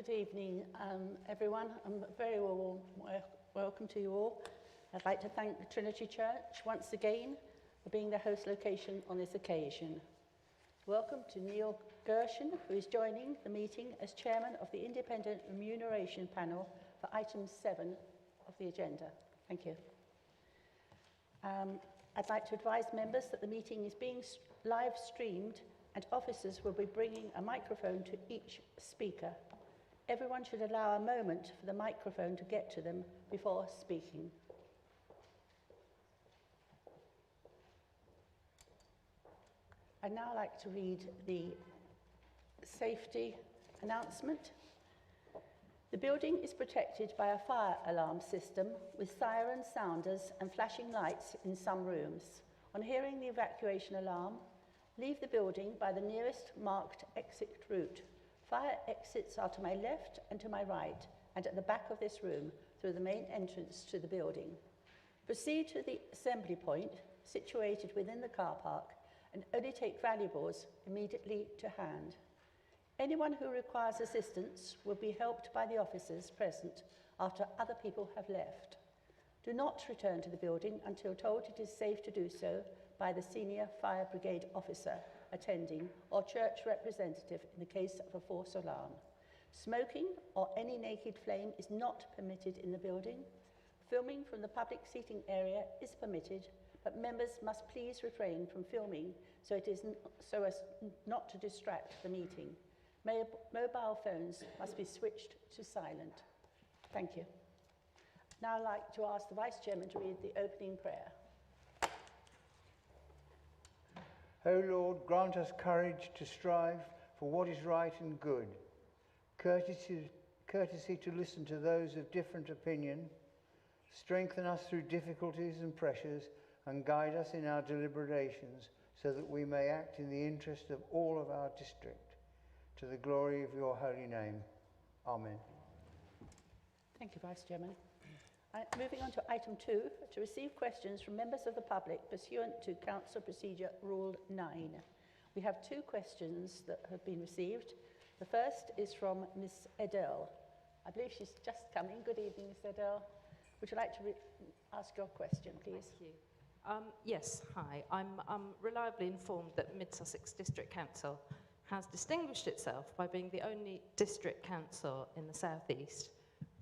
Good evening, everyone. I'm very warm welcome to you all. I'd like to thank the Trinity Church once again for being the host location on this occasion. Welcome to Neil Gershon, who is joining the meeting as chairman of the Independent Remuneration Panel for item 7 of the agenda. Thank you. I'd like to advise members that the meeting is being live streamed and officers will be bringing a microphone to each speaker. Everyone should allow a moment for the microphone to get to them before speaking. I'd now like to read the safety announcement. The building is protected by a fire alarm system with siren sounders and flashing lights in some rooms. On hearing the evacuation alarm, leave the building by the nearest marked exit route. Fire exits are to my left and to my right, and at the back of this room through the main entrance to the building. Proceed to the assembly point situated within the car park and only take valuables immediately to hand. Anyone who requires assistance will be helped by the officers present after other people have left. Do not return to the building until told it is safe to do so by the senior fire brigade officer attending or church representative in the case of a false alarm. Smoking or any naked flame is not permitted in the building. Filming from the public seating area is permitted, but members must please refrain from filming so as not to distract the meeting. Mobile phones must be switched to silent. Thank you. Now I'd like to ask the Vice Chairman to read the opening prayer. O Lord, grant us courage to strive for what is right and good, courtesy to listen to those of different opinion, strengthen us through difficulties and pressures, and guide us in our deliberations so that we may act in the interest of all of our district, to the glory of your holy name. Amen. Thank you, Vice Chairman. Moving on to item 2, to receive questions from members of the public pursuant to Council Procedure Rule 9. We have 2 questions that have been received. The first is from Miss Edel. I believe she's just coming. Good evening, Miss Edel. Would you like to ask your question, please? Thank you. Yes, hi. I'm reliably informed that Mid Sussex District Council has distinguished itself by being the only district council in the southeast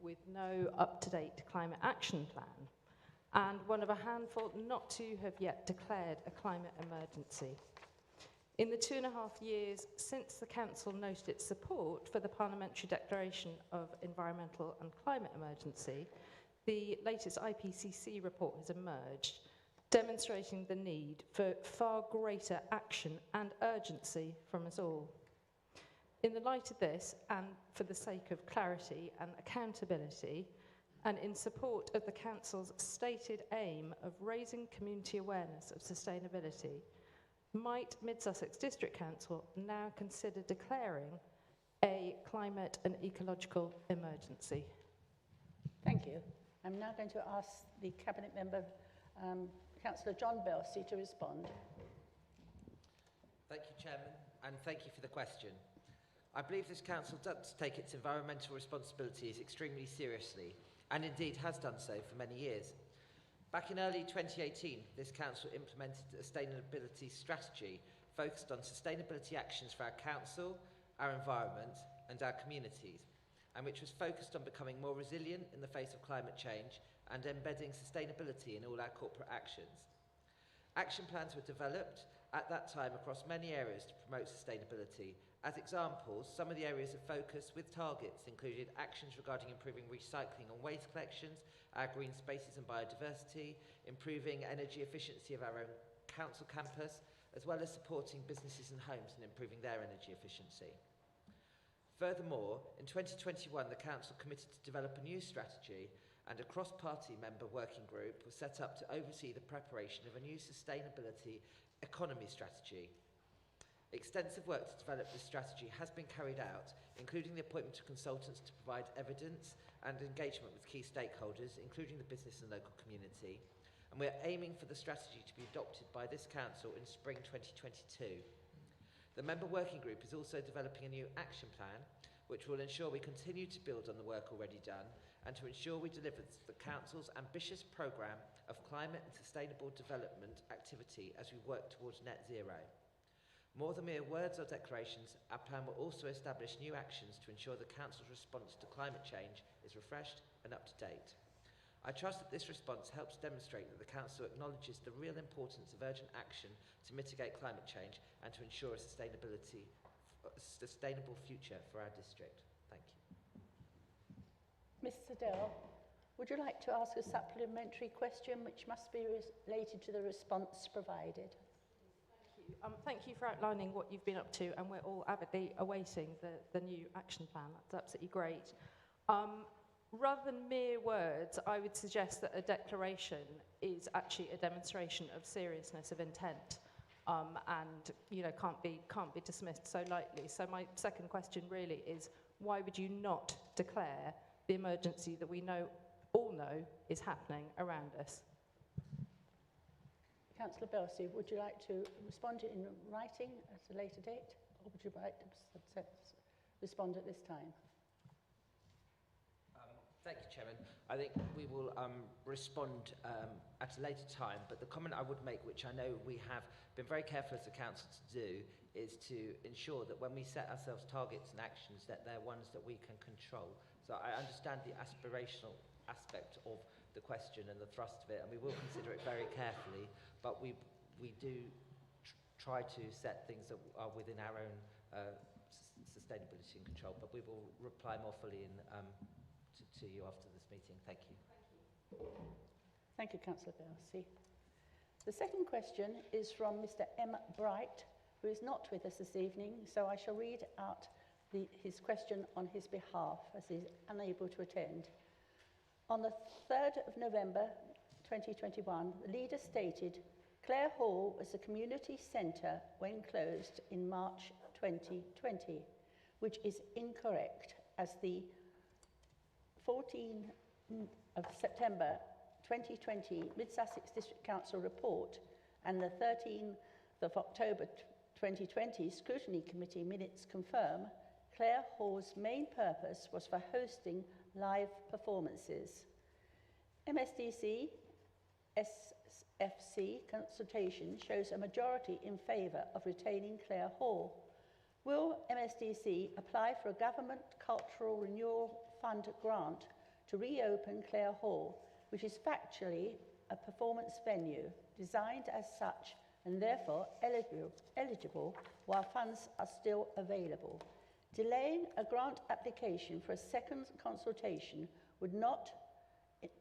with no up-to-date climate action plan, and one of a handful not to have yet declared a climate emergency. In the 2.5 years since the council noted its support for the Parliamentary Declaration of Environmental and Climate Emergency, the latest IPCC report has emerged, demonstrating the need for far greater action and urgency from us all. In the light of this, and for the sake of clarity and accountability, and in support of the Council's stated aim of raising community awareness of sustainability, might Mid Sussex District Council now consider declaring a climate and ecological emergency? Thank you. I'm now going to ask the Cabinet Member, Councillor John Belsey, to respond. Thank you, Chairman, and thank you for the question. I believe this council does take its environmental responsibilities extremely seriously, and indeed has done so for many years. Back in early 2018, this council implemented a sustainability strategy focused on sustainability actions for our council, our environment, and our communities, and which was focused on becoming more resilient in the face of climate change and embedding sustainability in all our corporate actions. Action plans were developed at that time across many areas to promote sustainability. As examples, some of the areas of focus with targets included actions regarding improving recycling and waste collections, our green spaces and biodiversity, improving energy efficiency of our own council campus, as well as supporting businesses and homes and improving their energy efficiency. Furthermore, in 2021, the council committed to develop a new strategy, and a cross-party member working group was set up to oversee the preparation of a new sustainability economy strategy. Extensive work to develop this strategy has been carried out, including the appointment of consultants to provide evidence and engagement with key stakeholders, including the business and local community. And we're aiming for the strategy to be adopted by this council in spring 2022. The member working group is also developing a new action plan which will ensure we continue to build on the work already done and to ensure we deliver the Council's ambitious programme of climate and sustainable development activity as we work towards net zero. More than mere words or declarations, our plan will also establish new actions to ensure the Council's response to climate change is refreshed and up to date. I trust that this response helps demonstrate that the Council acknowledges the real importance of urgent action to mitigate climate change and to ensure a sustainable future for our district. Thank you. Ms Adele, would you like to ask a supplementary question which must be related to the response provided? Thank you for outlining what you've been up to, and we're all avidly awaiting the new action plan. That's absolutely great. Rather than mere words, I would suggest that a declaration is actually a demonstration of seriousness of intent, and can't be dismissed so lightly. So my second question really is, why would you not declare the emergency that we all know is happening around us? Councillor Belsey, would you like to respond in writing at a later date, or would you like to respond at this time? Thank you, Chairman. I think we will respond at a later time, but the comment I would make, which I know we have been very careful as a council to do, is to ensure that when we set ourselves targets and actions, that they're ones that we can control. So I understand the aspirational aspect of the question and the thrust of it, and we will consider it very carefully, but we do try to set things that are within our own sustainability and control, but we will reply more fully to you after this meeting. Thank you. Thank you, Councillor Belsey. The second question is from Mr M. Bright, who is not with us this evening, so I shall read out his question on his behalf as he is unable to attend. On the 3rd of November 2021, the leader stated Clare Hall was a community centre when closed in March 2020, which is incorrect, as the 14th of September 2020 Mid Sussex District Council report and the 13th of October 2020 Scrutiny Committee minutes confirm Clare Hall's main purpose was for hosting live performances. MSDC SFC consultation shows a majority in favour of retaining Clare Hall. Will MSDC apply for a Government Cultural Renewal Fund grant to reopen Clare Hall, which is factually a performance venue designed as such and therefore eligible while funds are still available? Delaying a grant application for a second consultation would not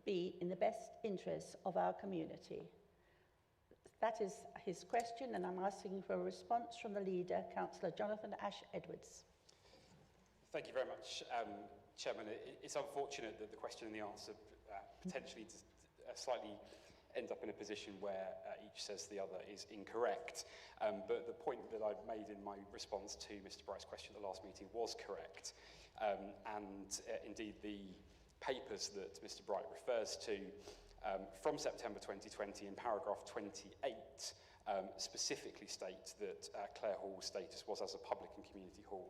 be in the best interests of our community. That is his question, and I'm asking for a response from the leader, Councillor Jonathan Ash-Edwards. Thank you very much, Chairman. It's unfortunate that the question and the answer potentially slightly end up in a position where each says the other is incorrect. But the point that I've made in my response to Mr. Bright's question at the last meeting was correct. Indeed, the papers that Mr. Bright refers to from September 2020 in paragraph 28 specifically state that Clare Hall's status was as a public and community hall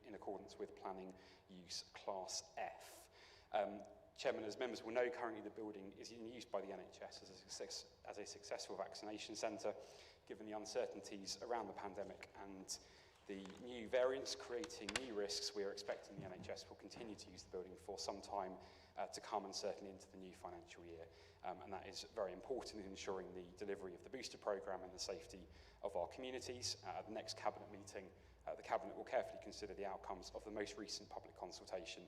in accordance with planning use class F. Chairman, as members will know, currently the building is in use by the NHS as a successful vaccination centre. Given the uncertainties around the pandemic and the new variants creating new risks, we are expecting the NHS will continue to use the building for some time to come, and certainly into the new financial year. And that is very important in ensuring the delivery of the booster programme and the safety of our communities. At the next Cabinet meeting, the Cabinet will carefully consider the outcomes of the most recent public consultation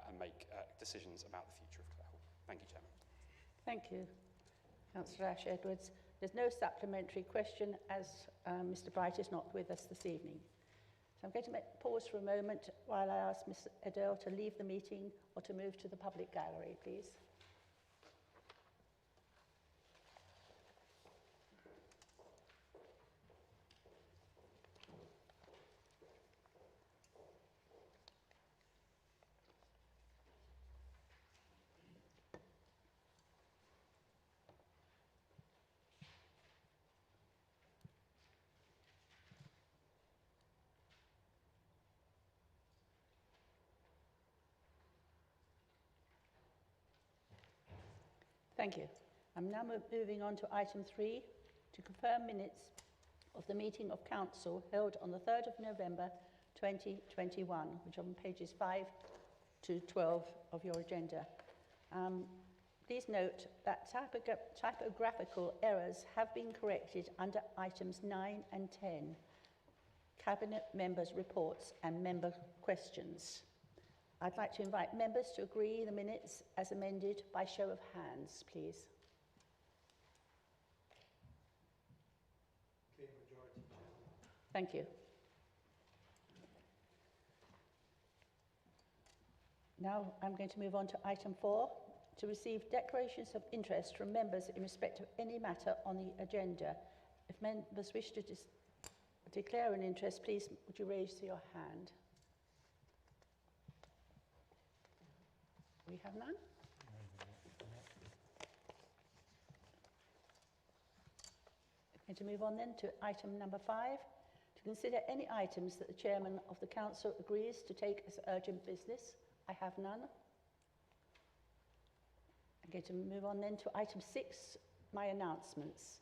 and make decisions about the future of Clare Hall. Thank you, Chairman. Thank you, Councillor Ash-Edwards. There's no supplementary question as Mr. Bright is not with us this evening. So I'm going to pause for a moment while I ask Ms. Adele to leave the meeting or to move to the public gallery, please. Thank you. I'm now moving on to item 3, to confirm minutes of the meeting of council held on the 3rd of November 2021, which are on pages 5 to 12 of your agenda. Please note that typographical errors have been corrected under items 9 and 10, Cabinet members' reports and member questions. I'd like to invite members to agree the minutes as amended by show of hands, please. Clear majority, Chairman. Thank you. Now I'm going to move on to item 4, to receive declarations of interest from members in respect of any matter on the agenda. If members wish to declare an interest, please would you raise your hand? We have none. I'm going to move on then to item number 5, to consider any items that the chairman of the council agrees to take as urgent business. I have none. I'm going to move on then to item 6, my announcements.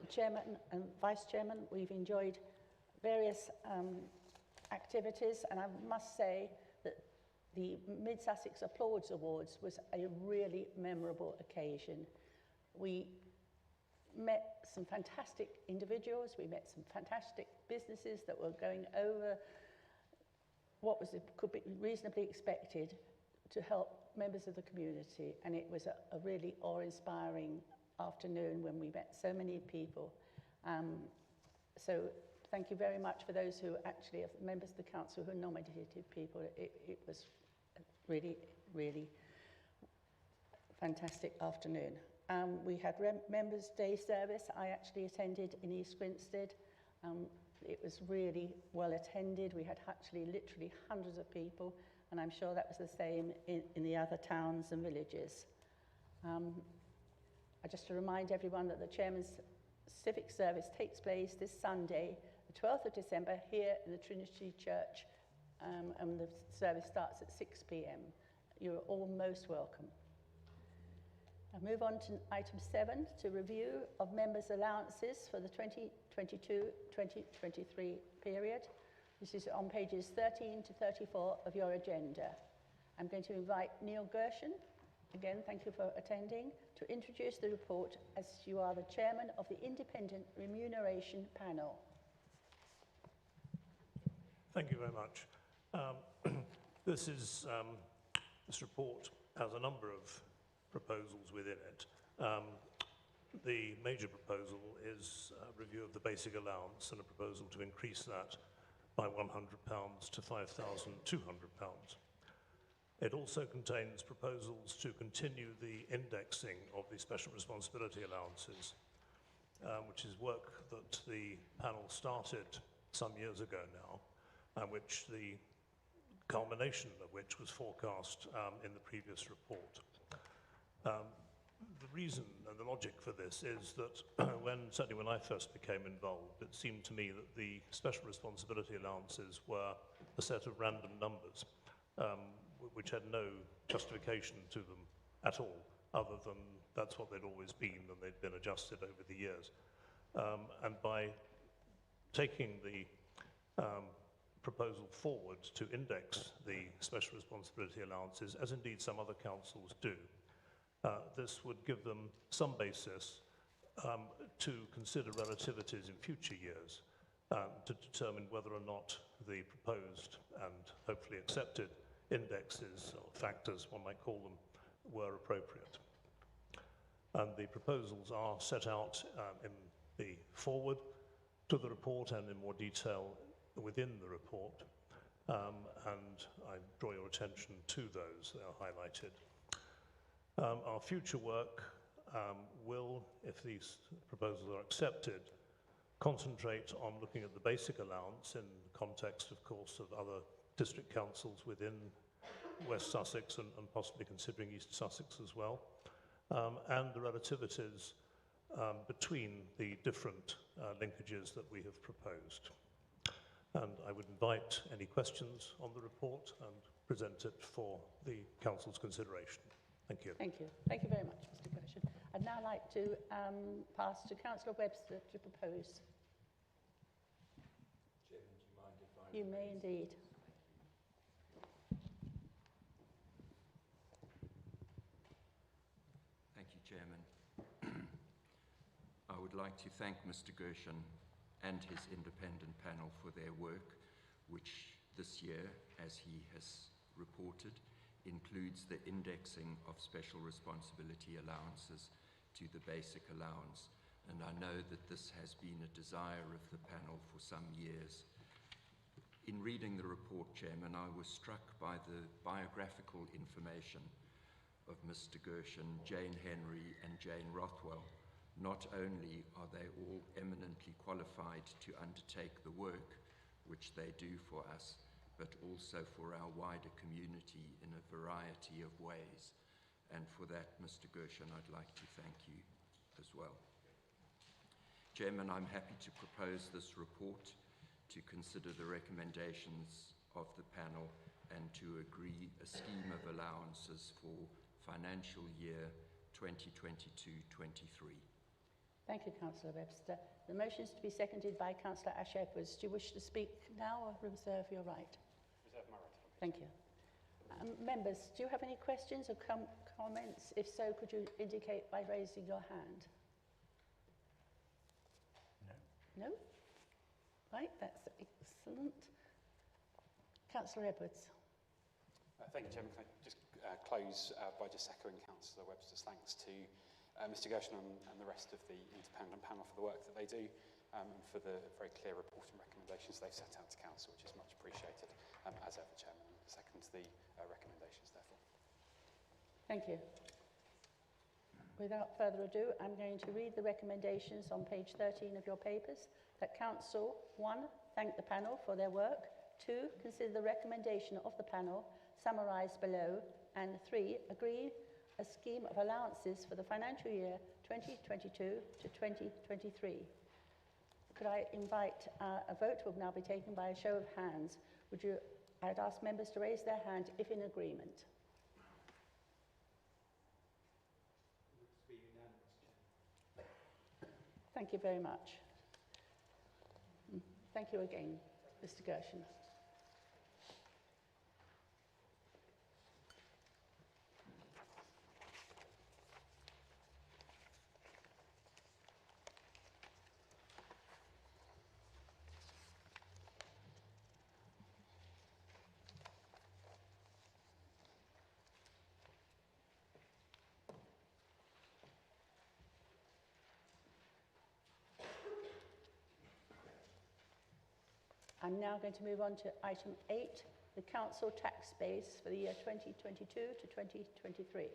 Chairman and Vice Chairman, we've enjoyed various activities, and I must say that the Mid Sussex Applause Awards was a really memorable occasion. We met some fantastic individuals, we met some fantastic businesses that were going over what could be reasonably expected to help members of the community, and it was a really awe-inspiring afternoon when we met so many people. So thank you very much for those who actually are members of the council who nominated people. It was a really, really fantastic afternoon. We had Members' Day service. I actually attended in East Grinstead. It was really well attended. We had actually literally hundreds of people, and I'm sure that was the same in the other towns and villages. Just to remind everyone that the Chairman's civic service takes place this Sunday, the 12th of December, here in the Trinity Church, and the service starts at 6 p.m. You're all most welcome. I'll move on to item 7, to review of members' allowances for the 2022-2023 period. This is on pages 13 to 34 of your agenda. I'm going to invite Neil Gershon, again, thank you for attending, to introduce the report as you are the chairman of the Independent Remuneration Panel. Thank you very much. This report has a number of proposals within it. The major proposal is a review of the basic allowance and a proposal to increase that by £100 to £5,200. It also contains proposals to continue the indexing of the special responsibility allowances, which is work that the panel started some years ago now, and which the culmination of which was forecast in the previous report. The reason and the logic for this is that certainly when I first became involved, it seemed to me that the special responsibility allowances were a set of random numbers, which had no justification to them at all, other than that's what they'd always been, and they'd been adjusted over the years. And by taking the proposal forward to index the special responsibility allowances, as indeed some other councils do, this would give them some basis to consider relativities in future years to determine whether or not the proposed and hopefully accepted indexes or factors, one might call them, were appropriate. And the proposals are set out in the foreword to the report and in more detail within the report, and I draw your attention to those. They are highlighted. Our future work will, if these proposals are accepted, concentrate on looking at the basic allowance in the context, of course, of other district councils within West Sussex and possibly considering East Sussex as well, and the relativities between the different linkages that we have proposed. And I would invite any questions on the report and present it for the council's consideration. Thank you. Thank you. Thank you very much, Mr. Gershon. I'd now like to pass to Councillor Webster to propose. Chairman, do you mind if I... You may indeed. Thank you, Chairman. I would like to thank Mr. Gershon and his independent panel for their work, which this year, as he has reported, includes the indexing of special responsibility allowances to the basic allowance. And I know that this has been a desire of the panel for some years. In reading the report, Chairman, I was struck by the biographical information of Mr. Gershon, Jane Henry and Jane Rothwell. Not only are they all eminently qualified to undertake the work which they do for us, but also for our wider community in a variety of ways. And for that, Mr. Gershon, I'd like to thank you as well. Chairman, I'm happy to propose this report, to consider the recommendations of the panel and to agree a scheme of allowances for financial year 2022-23. Thank you, Councillor Webster. The motion is to be seconded by Councillor Ash-Edwards. Do you wish to speak now or reserve your right? Reserve my right. Thank you. Members, do you have any questions or comments? If so, could you indicate by raising your hand? No? Right, that's excellent. Councillor Edwards. Thank you, Chairman. Can I just close by just echoing Councillor Webster's thanks to Mr. Gershon and the rest of the independent panel for the work that they do and for the very clear report and recommendations they've set out to Council, which is much appreciated, as ever, Chairman. Second to the recommendations, therefore. Thank you. Without further ado, I'm going to read the recommendations on page 13 of your papers. That Council, 1, thank the panel for their work. 2, consider the recommendation of the panel summarised below. And 3, agree a scheme of allowances for the financial year 2022 to 2023. Could I invite a vote will now be taken by a show of hands. I'd ask members to raise their hand if in agreement. Thank you very much. Thank you again, Mr. Gershon. I'm now going to move on to item 8, the council tax base for the year 2022 to 2023.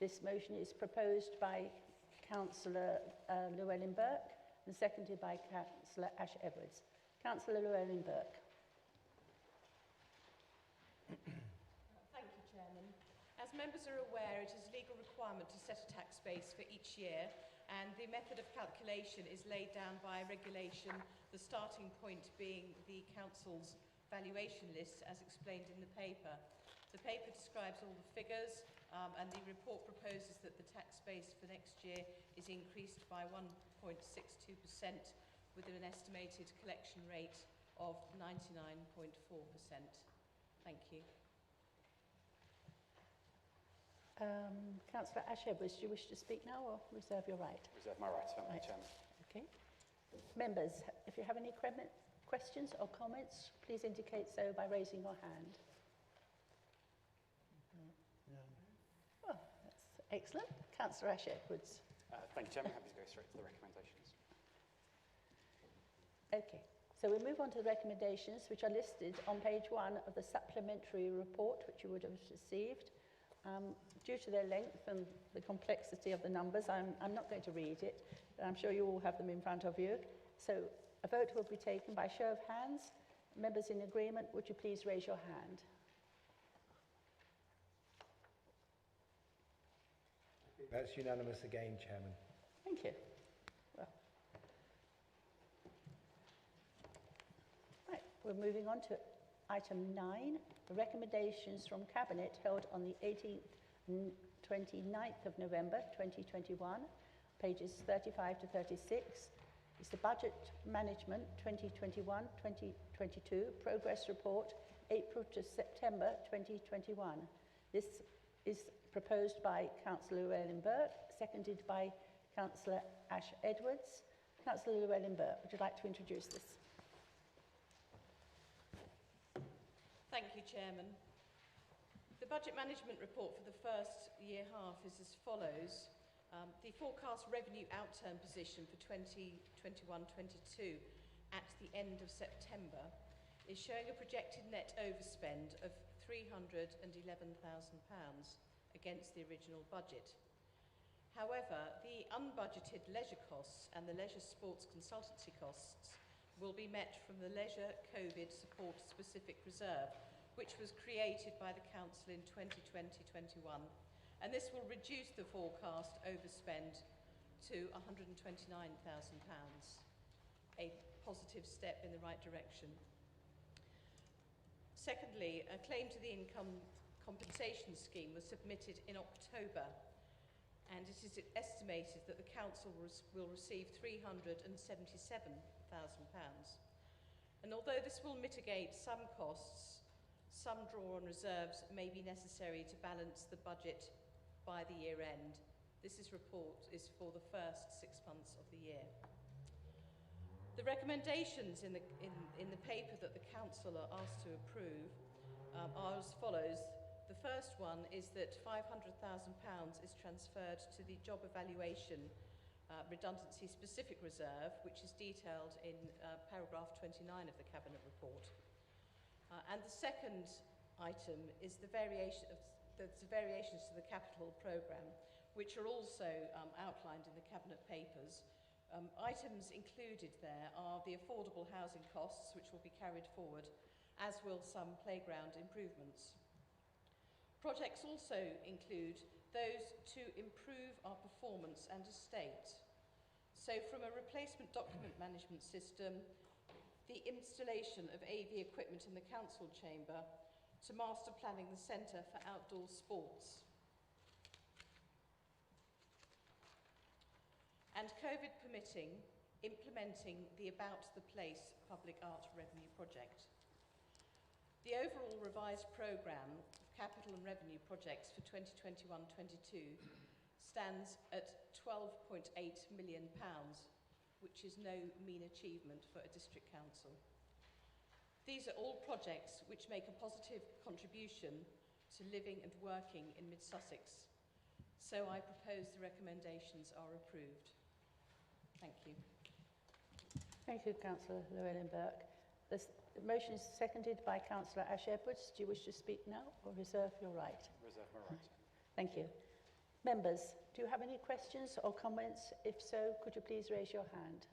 This motion is proposed by Councillor Llewellyn-Burke and seconded by Councillor Ash-Edwards. Councillor Llewellyn-Burke. Thank you, Chairman. As members are aware, it is a legal requirement to set a tax base for each year, and the method of calculation is laid down by regulation, the starting point being the Council's valuation list as explained in the paper. The paper describes all the figures and the report proposes that the tax base for next year is increased by 1.62% with an estimated collection rate of 99.4%. Thank you. Councillor Ash-Edwards, do you wish to speak now or reserve your right? Reserve my right, Right. Chairman. Okay. Members, if you have any questions or comments, please indicate so by raising your hand. Oh, that's excellent. Councillor Ash-Edwards. Thank you, Chairman. Happy to go straight to the recommendations. Okay, so we move on to the recommendations which are listed on page 1 of the supplementary report which you would have received. Due to their length and the complexity of the numbers, I'm not going to read it, but I'm sure you all have them in front of you. So a vote will be taken by show of hands. Members in agreement, would you please raise your hand? That's unanimous again, Chairman. Thank you. Well, right, we're moving on to item 9, the recommendations from Cabinet held on the 18th 29th of November 2021, pages 35 to 36, is the Budget Management 2021-2022 Progress Report, April to September 2021. This is proposed by Councillor Llewellyn-Burke, seconded by Councillor Ash Edwards. Councillor Llewellyn-Burke, would you like to introduce this? Thank you, Chairman. The Budget Management Report for the first year half is as follows. The forecast revenue outturn position for 2021-22 at the end of September is showing a projected net overspend of £311,000 against the original budget. However, the unbudgeted leisure costs and the leisure sports consultancy costs will be met from the Leisure COVID Support Specific Reserve, which was created by the Council in 2020-21, and this will reduce the forecast overspend to £129,000, a positive step in the right direction. Secondly, a claim to the income compensation scheme was submitted in October, and it is estimated that the Council will receive £377,000. And although this will mitigate some costs, some draw on reserves may be necessary to balance the budget by the year end. This report is for the first 6 months of the year. The recommendations in the paper that the Council are asked to approve are as follows. The first one is that £500,000 is transferred to the Job Evaluation Redundancy Specific Reserve, which is detailed in paragraph 29 of the Cabinet Report. And the second item is the variations to the capital programme, which are also outlined in the Cabinet papers. Items included there are the affordable housing costs, which will be carried forward, as will some playground improvements. Projects also include those to improve our performance and estate. So from a replacement document management system, the installation of AV equipment in the council chamber, to master planning the centre for outdoor sports. And COVID permitting, implementing the About the Place public art revenue project. The overall revised programme of capital and revenue projects for 2021-22 stands at £12.8 million, which is no mean achievement for a district council. These are all projects which make a positive contribution to living and working in Mid Sussex. So I propose the recommendations are approved. Thank you. Thank you, Councillor Llewellyn-Burke. The motion is seconded by Councillor Ash Edwards. Do you wish to speak now or reserve your right? Reserve my right. Thank you. Members, do you have any questions or comments? If so, could you please raise your hand?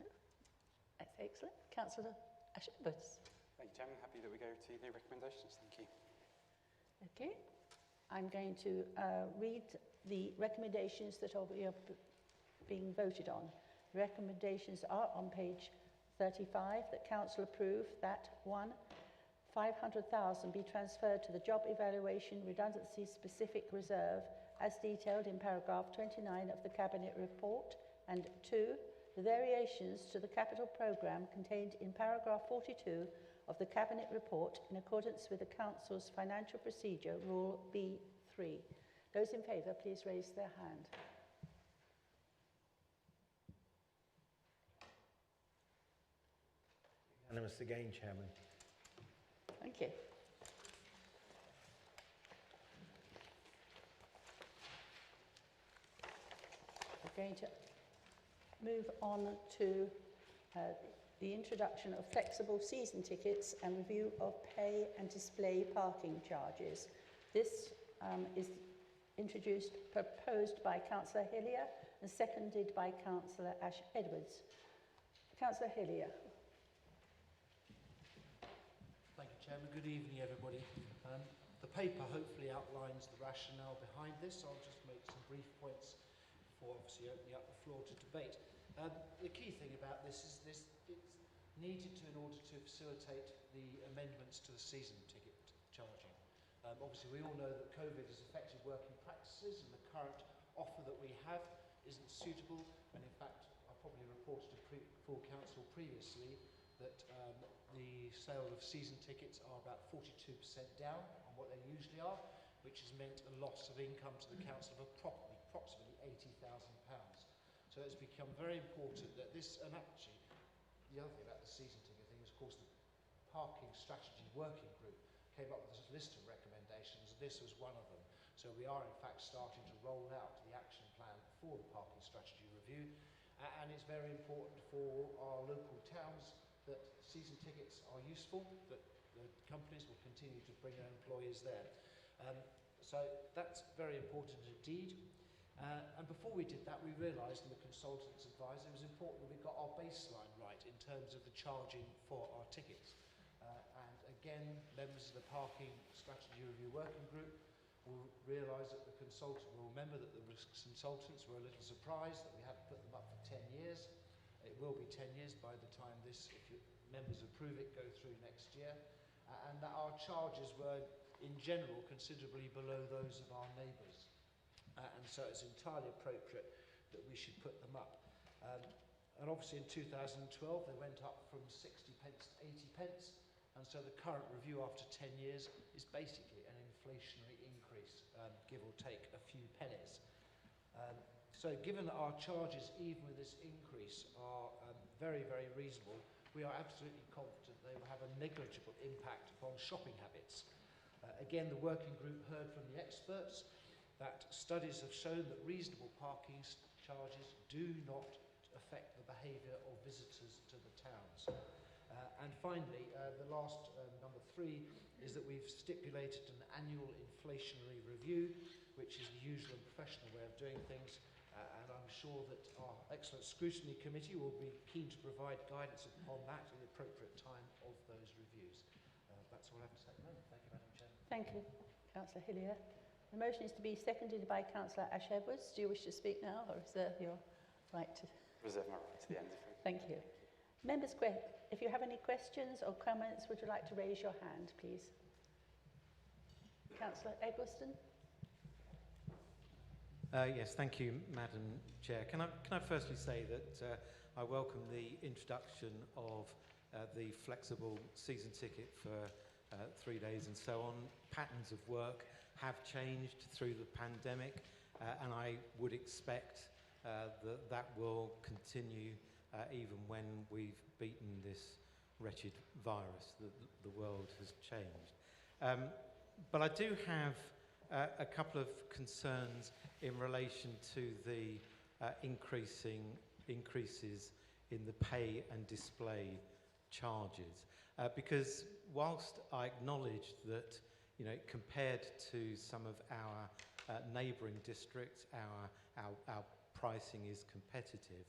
No? That's excellent. Councillor Ash Edwards. Thank you, Chairman. Happy that we go to the recommendations. Thank you. Okay. I'm going to read the recommendations that are being voted on. The recommendations are on page 35, that Council approve that 1, 500,000 be transferred to the Job Evaluation Redundancy Specific Reserve as detailed in paragraph 29 of the Cabinet Report, and 2, the variations to the capital programme contained in paragraph 42 of the Cabinet Report in accordance with the Council's Financial Procedure Rule B3. Those in favour, please raise their hand. Unanimous again, Chairman. Thank you. We're going to move on to the introduction of flexible season tickets and review of pay and display parking charges. This is proposed by Councillor Hillier and seconded by Councillor Ash Edwards. Councillor Hillier. Thank you, Chairman. Good evening, everybody. The paper hopefully outlines the rationale behind this. I'll just make some brief points before obviously opening up the floor to debate. The key thing about this is it's needed to in order to facilitate the amendments to the season ticket charging. Obviously, we all know that COVID has affected working practices, and the current offer that we have isn't suitable. And in fact, I probably reported to full council previously that the sale of season tickets are about 42% down on what they usually are, which has meant a loss of income to the council of approximately £80,000. So it's become very important that this, and actually, the other thing about the season ticket thing is, of course, the parking strategy working group came up with a list of recommendations. This was one of them. So we are in fact starting to roll out the action plan for the parking strategy review, and it's very important for our local towns that season tickets are useful, that the companies will continue to bring their employees there. So that's very important indeed. And before we did that, we realised, and the consultants advised, it was important that we got our baseline right in terms of the charging for our tickets. And again, members of the Parking Strategy Review Working Group will realise that the consultants will remember that the consultants were a little surprised that we hadn't put them up for 10 years. It will be 10 years by the time this, if you, members approve it, go through next year. And that our charges were, in general, considerably below those of our neighbours. And so it's entirely appropriate that we should put them up. And obviously in 2012 they went up from 60 pence to 80 pence, and so the current review after 10 years is basically an inflationary increase, give or take a few pennies. So given that our charges, even with this increase, are very, very reasonable, we are absolutely confident they will have a negligible impact upon shopping habits. Again, the working group heard from the experts that studies have shown that reasonable parking charges do not affect the behaviour of visitors to the towns. And finally, the last, number 3, is that we've stipulated an annual inflationary review, which is the usual and professional way of doing things, and I'm sure that our excellent scrutiny committee will be keen to provide guidance upon that at the appropriate time of those reviews. That's all I have to say at the moment. Thank you, Madam Chairman. Thank you, Councillor Hillier. The motion is to be seconded by Councillor Ash-Edwards. Do you wish to speak now, or reserve your right to... Reserve my right to the end. Thank you. Members, if you have any questions or comments, would you like to raise your hand, please? Councillor Eggleston. Yes, thank you, Madam Chair. Can I firstly say that I welcome the introduction of the flexible season ticket for 3 days and so on. Patterns of work have changed through the pandemic, and I would expect that will continue even when we've beaten this wretched virus. The world has changed. But I do have a couple of concerns in relation to the increases in the pay and display charges. Because whilst I acknowledge that, you know, compared to some of our neighbouring districts, our pricing is competitive,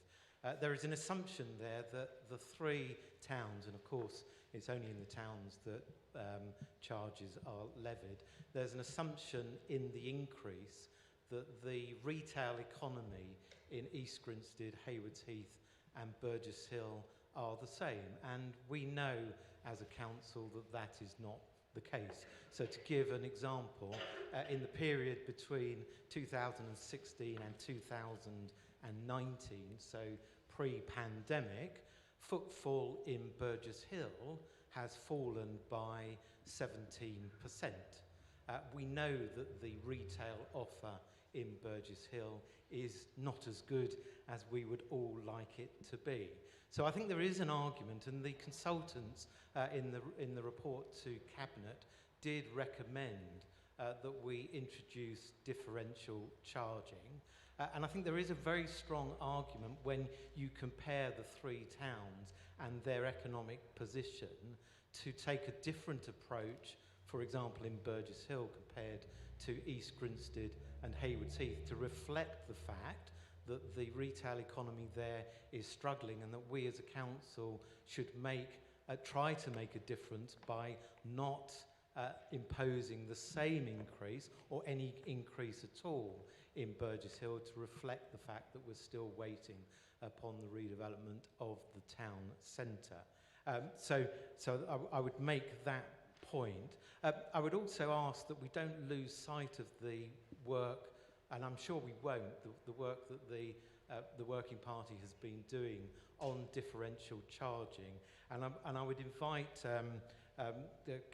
there is an assumption there that the 3 towns, and of course it's only in the towns that charges are levied, there's an assumption in the increase that the retail economy in East Grinstead, Haywards Heath and Burgess Hill are the same, and we know as a council that that is not the case. So to give an example, in the period between 2016 and 2019, so pre-pandemic, footfall in Burgess Hill has fallen by 17%. We know that the retail offer in Burgess Hill is not as good as we would all like it to be. So I think there is an argument, and the consultants in the report to Cabinet did recommend that we introduce differential charging. And I think there is a very strong argument when you compare the 3 towns and their economic position to take a different approach, for example in Burgess Hill compared to East Grinstead and Haywards Heath, to reflect the fact that the retail economy there is struggling, and that we as a council should try to make a difference by not imposing the same increase or any increase at all in Burgess Hill, to reflect the fact that we're still waiting upon the redevelopment of the town centre. I would make that point. I would also ask that we don't lose sight of the work, and I'm sure we won't, the work that the Working Party has been doing on differential charging. And I would invite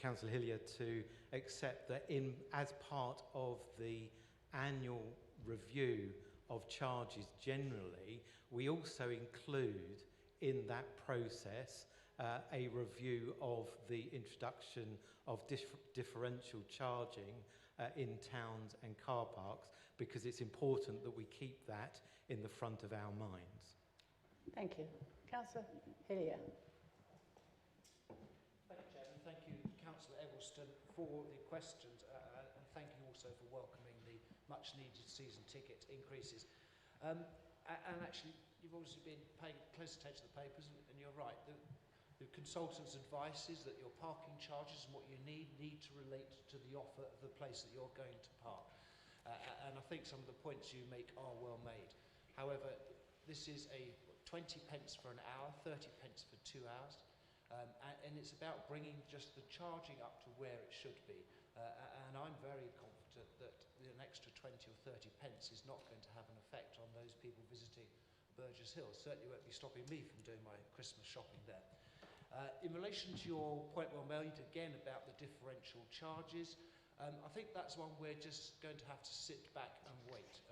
Councillor Hillier to accept that as part of the annual review of charges generally, we also include in that process a review of the introduction of differential charging in towns and car parks, because it's important that we keep that in the front of our minds. Thank you. Councillor Hillier. Thank you, Chairman. Thank you, Councillor Eggleston, for the questions, and thank you also for welcoming the much-needed season ticket increases. And actually, you've obviously been paying close attention to the papers, and you're right. The consultant's advice is that your parking charges and what you need to relate to the offer of the place that you're going to park. And I think some of the points you make are well made. However, this is a 20 pence for an hour, 30 pence for 2 hours, and it's about bringing just the charging up to where it should be. And I'm very confident that an extra 20 or 30 pence is not going to have an effect on those people visiting Burgess Hill. It certainly won't be stopping me from doing my Christmas shopping there. In relation to your point well made again about the differential charges, I think that's one we're just going to have to sit back and wait.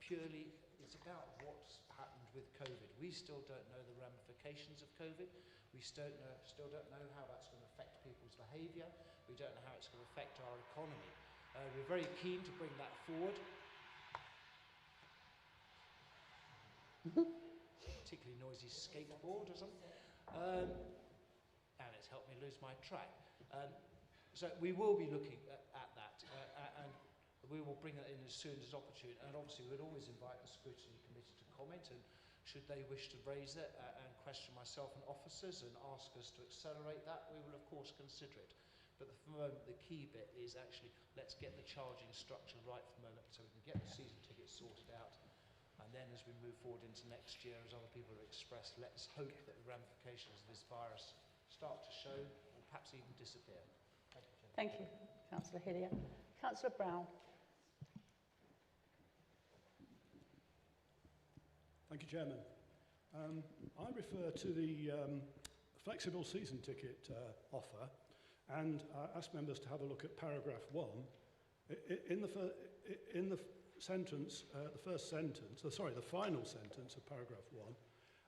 Purely, it's about what's happened with COVID. We still don't know the ramifications of COVID. We still don't know how that's going to affect people's behaviour. We don't know how it's going to affect our economy. We're very keen to bring that forward. Particularly noisy skateboard or something. And it's helped me lose my track. So we will be looking at that, and we will bring that in as soon as opportune. And obviously we'd always invite the Scrutiny Committee to comment, and should they wish to raise it and question myself and officers and ask us to accelerate that, we will of course consider it. But for the moment, the key bit is actually, let's get the charging structure right for the moment so we can get the season tickets sorted out. And then as we move forward into next year, as other people have expressed, let's hope that the ramifications of this virus start to show or perhaps even disappear. Thank you, Councillor Hillier. Councillor Brown. Thank you, Chairman. I refer to the flexible season ticket offer, and I ask members to have a look at paragraph 1. In the sentence, the final sentence of paragraph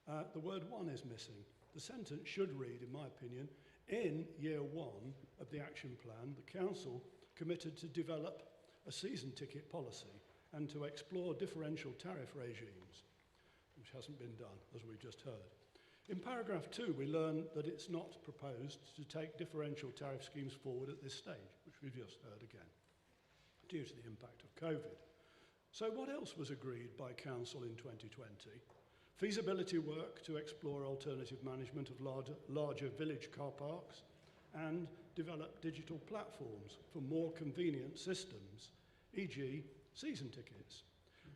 1, the word 1 is missing. The sentence should read, in my opinion, in year 1 of the action plan, the Council committed to develop a season ticket policy and to explore differential tariff regimes, which hasn't been done, as we just heard. In paragraph 2, we learn that it's not proposed to take differential tariff schemes forward at this stage, which we've just heard again, due to the impact of COVID. So what else was agreed by Council in 2020? Feasibility work to explore alternative management of larger village car parks and develop digital platforms for more convenient systems, e.g. season tickets.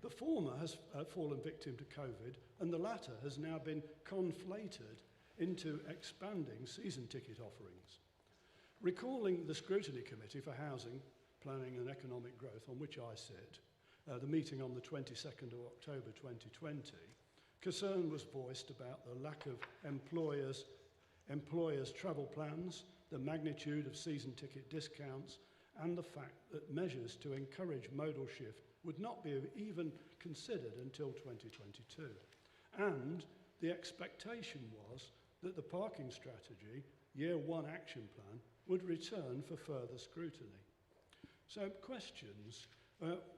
The former has fallen victim to COVID, and the latter has now been conflated into expanding season ticket offerings. Recalling the Scrutiny Committee for Housing, Planning and Economic Growth, on which I sit, the meeting on the 22nd of October 2020, concern was voiced about the lack of employers' travel plans, the magnitude of season ticket discounts, and the fact that measures to encourage modal shift would not be even considered until 2022. And the expectation was that the parking strategy, Year 1 action plan, would return for further scrutiny. So questions,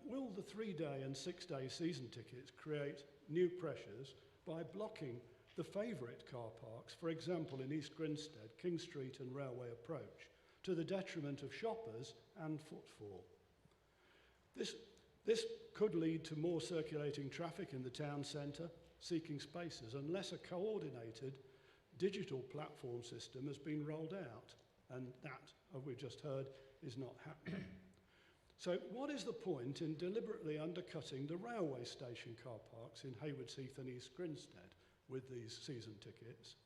will the 3-day and 6-day season tickets create new pressures by blocking the favourite car parks, for example in East Grinstead, King Street and Railway Approach, to the detriment of shoppers and footfall? This could lead to more circulating traffic in the town centre, seeking spaces, unless a coordinated digital platform system has been rolled out, and that, as we've just heard, is not happening. So what is the point in deliberately undercutting the railway station car parks in Haywards Heath and East Grinstead with these season tickets?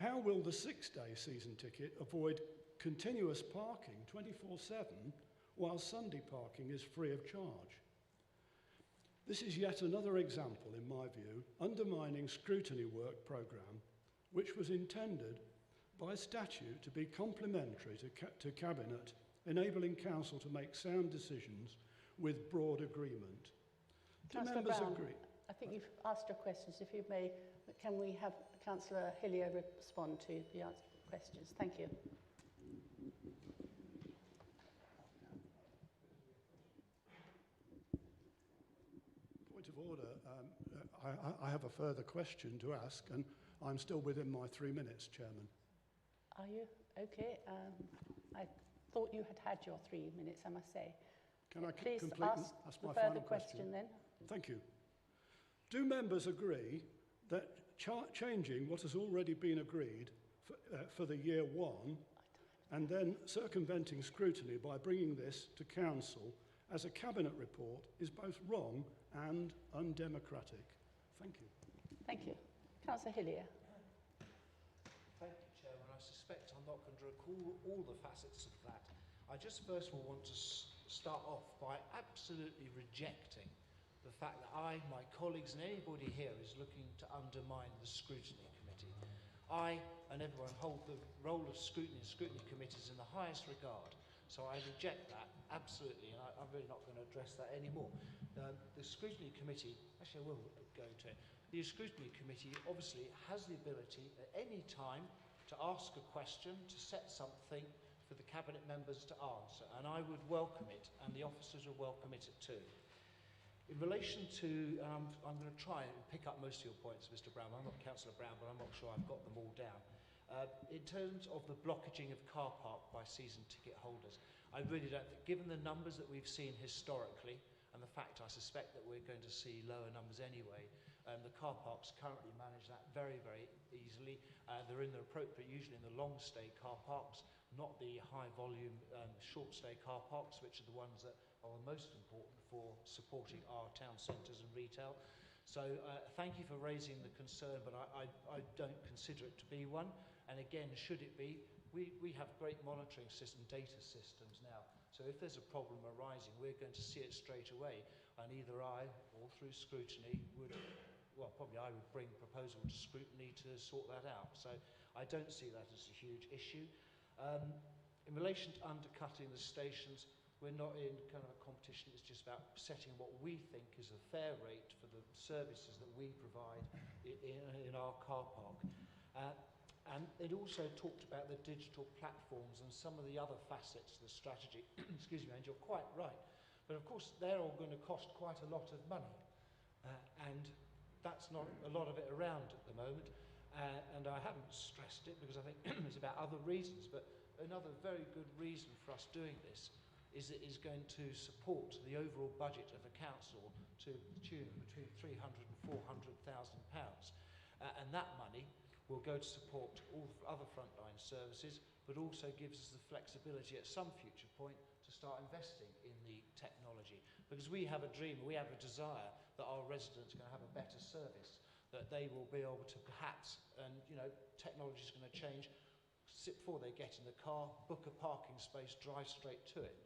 How will the 6-day season ticket avoid continuous parking 24/7 while Sunday parking is free of charge? This is yet another example, in my view, undermining scrutiny work programme, which was intended by statute to be complementary to Cabinet, enabling Council to make sound decisions with broad agreement. Do Councillor members Brown, agree? I think you've asked your questions. If you may, can we have Councillor Hillier respond to the questions? Thank you. Point of order. I have a further question to ask, and I'm still within my 3 minutes, Chairman. Are you? Okay. I thought you had your 3 minutes, I must say. Can I Please complete ask my the further final question then. Thank you. Do members agree that changing what has already been agreed for the year 1 and then circumventing scrutiny by bringing this to Council as a Cabinet report is both wrong and undemocratic? Thank you. Thank you. Councillor Hillier. Thank you, Chairman. I suspect I'm not going to recall all the facets of that. I just first of all want to start off by absolutely rejecting the fact that I, my colleagues and anybody here is looking to undermine the Scrutiny Committee. I and everyone hold the role of scrutiny and scrutiny committees in the highest regard. So I reject that, absolutely, and I'm really not going to address that anymore. The Scrutiny Committee, actually I will go to it. The Scrutiny Committee obviously has the ability at any time to ask a question, to set something for the Cabinet members to answer, and I would welcome it, and the officers would welcome it too. In relation to, I'm going to try and pick up most of your points, Mr. Brown. I'm not Councillor Brown, but I'm not sure I've got them all down. In terms of the blockaging of car park by season ticket holders, I really don't think, given the numbers that we've seen historically, and the fact I suspect that we're going to see lower numbers anyway, the car parks currently manage that very, very easily. They're in the appropriate, usually in the long stay car parks, not the high volume short stay car parks, which are the ones that are the most important for supporting our town centres and retail. So thank you for raising the concern, but I don't consider it to be one. And again, should it be, we have great monitoring system, data systems now. So if there's a problem arising, we're going to see it straight away. And either I, or through scrutiny, would, well, probably I would bring proposal to scrutiny to sort that out. So I don't see that as a huge issue. In relation to undercutting the stations, we're not in kind of a competition, it's just about setting what we think is a fair rate for the services that we provide in our car park. And it also talked about the digital platforms and some of the other facets of the strategy. Excuse me, and you're quite right. But of course, they're all going to cost quite a lot of money. And that's not a lot of it around at the moment. And I haven't stressed it because I think it's about other reasons. But another very good reason for us doing this is it is going to support the overall budget of the council to the tune of between £300,000 and £400,000. And that money will go to support all other frontline services, but also gives us the flexibility at some future point to start investing in the technology. Because we have a dream, we have a desire that our residents are going to have a better service, that they will be able to perhaps, and you know, technology is going to change, sit before they get in the car, book a parking space, drive straight to it.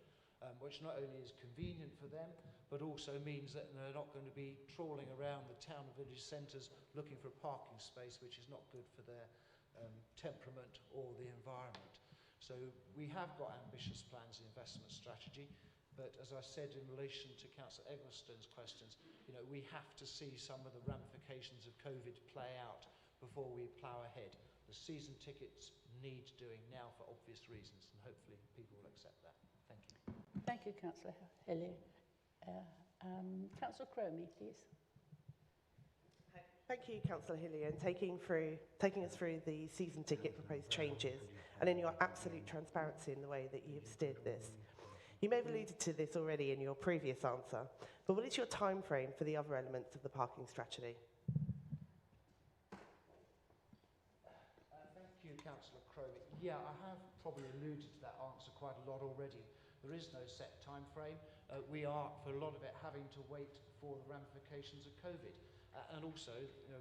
Which not only is convenient for them, but also means that they're not going to be trawling around the town and village centres looking for a parking space, which is not good for their temperament or the environment. So we have got ambitious plans and investment strategy, but as I said in relation to Councillor Eggleston's questions, you know, we have to see some of the ramifications of COVID play out before we plough ahead. The season tickets need doing now for obvious reasons, and hopefully people will accept that. Thank you. Thank you, Councillor Hillier. Councillor Cromie, please. Thank you, Councillor Hillier, and taking us through the season ticket proposed changes, and in your absolute transparency in the way that you've steered this. You may have alluded to this already in your previous answer, but what is your time frame for the other elements of the parking strategy? Thank you, Councillor Crowley. Yeah, I have probably alluded to that answer quite a lot already. There is no set time frame. We are, for a lot of it, having to wait for the ramifications of COVID. And also,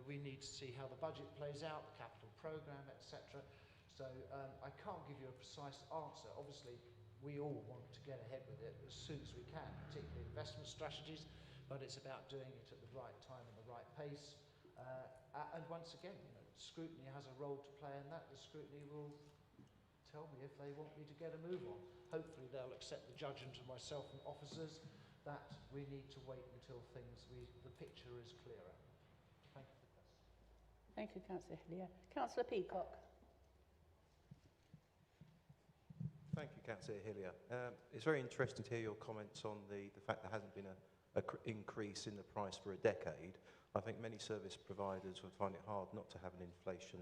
we need to see how the budget plays out, the capital programme, etc. So I can't give you a precise answer. Obviously, we all want to get ahead with it as soon as we can, particularly investment strategies, but it's about doing it at the right time and the right pace. And once again, scrutiny has a role to play in that. The scrutiny will tell me if they want me to get a move on. Hopefully they'll accept the judgment of myself and officers that we need to wait until the picture is clearer. Thank you for the question. Thank you, Councillor Hillier. Councillor Peacock. Thank you, Councillor Hillier. It's very interesting to hear your comments on the fact there hasn't been an increase in the price for a decade. I think many service providers would find it hard not to have an inflation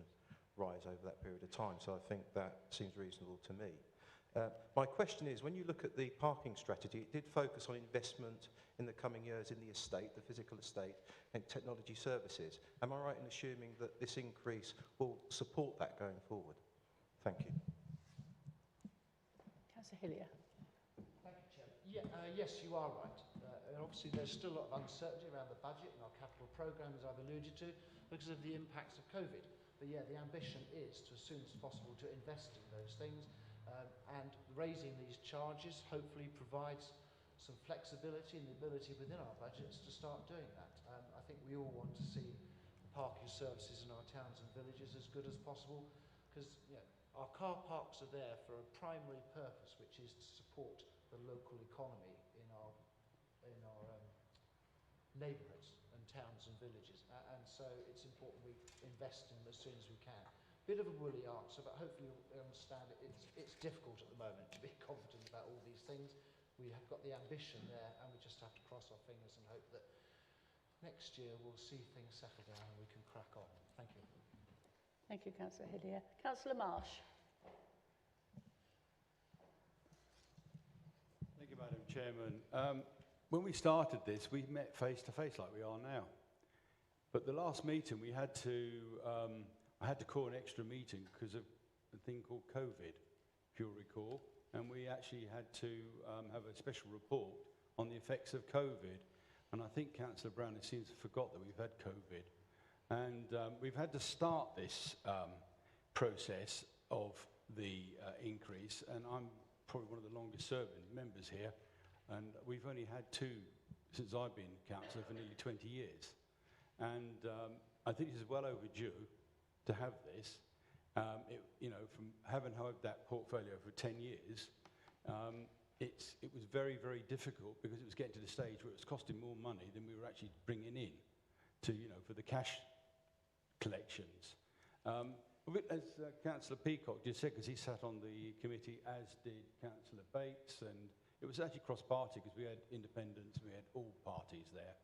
rise over that period of time, so I think that seems reasonable to me. My question is, when you look at the parking strategy, it did focus on investment in the coming years in the estate, the physical estate, and technology services. Am I right in assuming that this increase will support that going forward? Thank you. Councillor Hillier. Thank you, Chair. Yes, you are right. And obviously there's still a lot of uncertainty around the budget and our capital programme, as I've alluded to, because of the impacts of COVID. But yeah, the ambition is to, as soon as possible, to invest in those things. And raising these charges hopefully provides some flexibility and the ability within our budgets to start doing that. I think we all want to see parking services in our towns and villages as good as possible, because our car parks are there for a primary purpose, which is to support the local economy in our neighbourhoods and towns and villages. And so it's important we invest in them as soon as we can. Bit of a woolly answer, but hopefully you'll understand it's difficult at the moment to be confident about all these things. We have got the ambition there, and we just have to cross our fingers and hope that next year we'll see things settle down and we can crack on. Thank you. Thank you, Councillor Hillier. Councillor Marsh. Thank you, Madam Chairman. When we started this, we met face to face like we are now. But the last meeting we had to, I had to call an extra meeting because of a thing called COVID, if you'll recall. And we actually had to have a special report on the effects of COVID. And I think Councillor Brown seems to have forgot that we've had COVID. And we've had to start this process of the increase. And I'm probably one of the longest serving members here. And we've only had two since I've been councillor for nearly 20 years. And I think this is well overdue to have this. From having had that portfolio for 10 years, it was very, very difficult because it was getting to the stage where it was costing more money than we were actually bringing in to, for the cash collections. As Councillor Peacock just said, because he sat on the committee, as did Councillor Bates, and it was actually cross-party because we had independents, we had all parties there.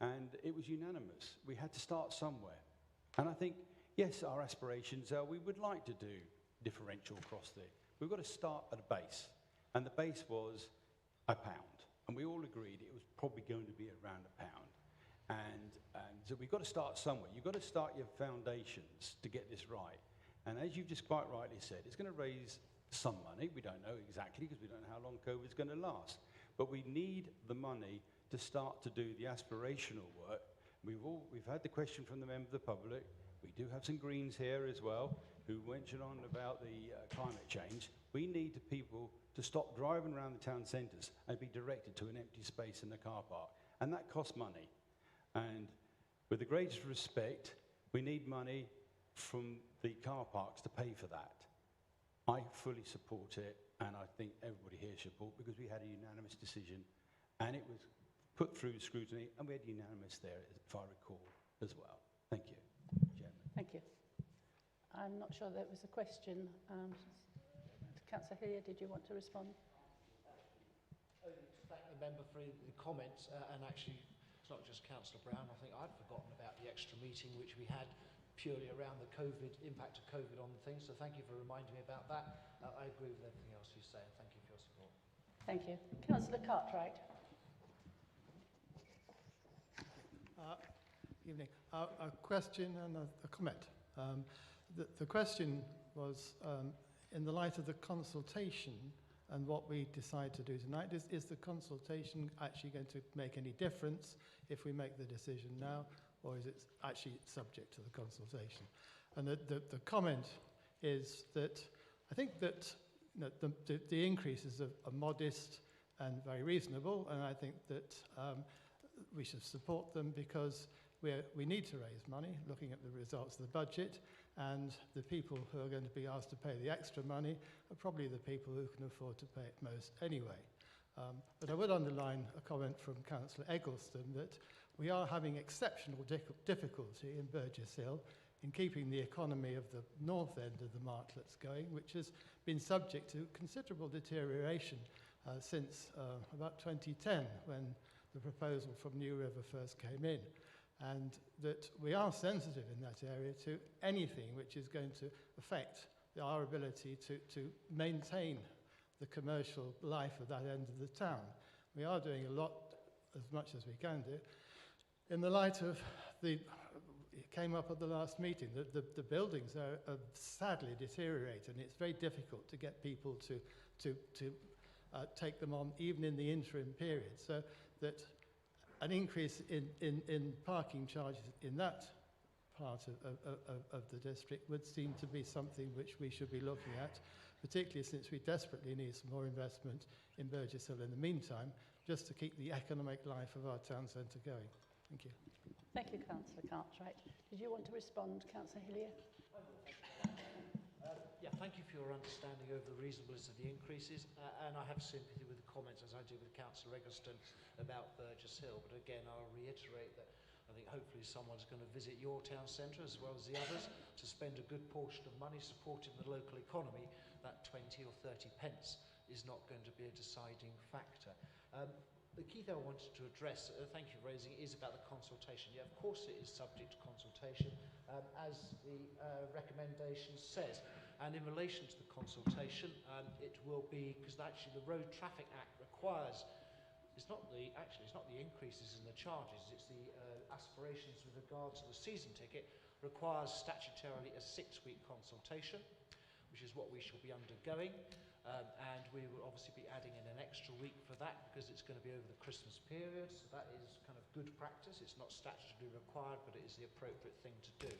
And it was unanimous. We had to start somewhere. And I think, yes, our aspirations are we would like to do differential across there. We've got to start at a base. And the base was £1. And we all agreed it was probably going to be around £1. And so we've got to start somewhere. You've got to start your foundations to get this right. And as you've just quite rightly said, it's going to raise some money. We don't know exactly because we don't know how long COVID is going to last. But we need the money to start to do the aspirational work. We've had the question from the member of the public. We do have some Greens here as well who mentioned on about the climate change. We need the people to stop driving around the town centres and be directed to an empty space in the car park. And that costs money. And with the greatest respect, we need money from the car parks to pay for that. I fully support it, and I think everybody here support, because we had a unanimous decision, and it was put through scrutiny, and we had unanimous there, if I recall, as well. Thank you, Chairman. Thank you. I'm not sure there was a question. Councillor Hillier, did you want to respond? Only to thank the member for the comments, and actually, it's not just Councillor Brown. I think I'd forgotten about the extra meeting which we had purely around the impact of COVID on the thing. So thank you for reminding me about that. I agree with everything else you say, and thank you for your support. Thank you. Councillor Cartwright. Evening. A question and a comment. The question was, in the light of the consultation and what we decide to do tonight, is the consultation actually going to make any difference if we make the decision now, or is it actually subject to the consultation? And the comment is that I think that the increases are modest and very reasonable, and I think that we should support them because we need to raise money, looking at the results of the budget, and the people who are going to be asked to pay the extra money are probably the people who can afford to pay it most anyway. But I would underline a comment from Councillor Eggleston that we are having exceptional difficulty in Burgess Hill in keeping the economy of the north end of the martlets going, which has been subject to considerable deterioration since about 2010, when the proposal from New River first came in. And that we are sensitive in that area to anything which is going to affect our ability to maintain the commercial life of that end of the town. We are doing a lot, as much as we can do. In the light of it came up at the last meeting, that the buildings are sadly deteriorating. It's very difficult to get people to take them on, even in the interim period. So that an increase in parking charges in that part of the district would seem to be something which we should be looking at, particularly since we desperately need some more investment in Burgess Hill in the meantime, just to keep the economic life of our town centre going. Thank you. Thank you, Councillor Cartwright. Did you want to respond, Councillor Hillier? Yeah, thank you for your understanding over the reasonableness of the increases, and I have sympathy with the comments, as I do with Councillor Eggleston, about Burgess Hill. But again, I'll reiterate that I think hopefully someone's going to visit your town centre as well as the others to spend a good portion of money supporting the local economy. That 20 or 30 pence is not going to be a deciding factor. The key thing I wanted to address, thank you for raising, is about the consultation. Yeah, of course it is subject to consultation, as the recommendation says. And in relation to the consultation, it will be, because actually the Road Traffic Act requires, it's not the increases in the charges, it's the aspirations with regard to the season ticket, requires statutorily a 6-week consultation, which is what we shall be undergoing. And we will obviously be adding in an extra week for that because it's going to be over the Christmas period. So that is kind of good practice. It's not statutorily required, but it is the appropriate thing to do.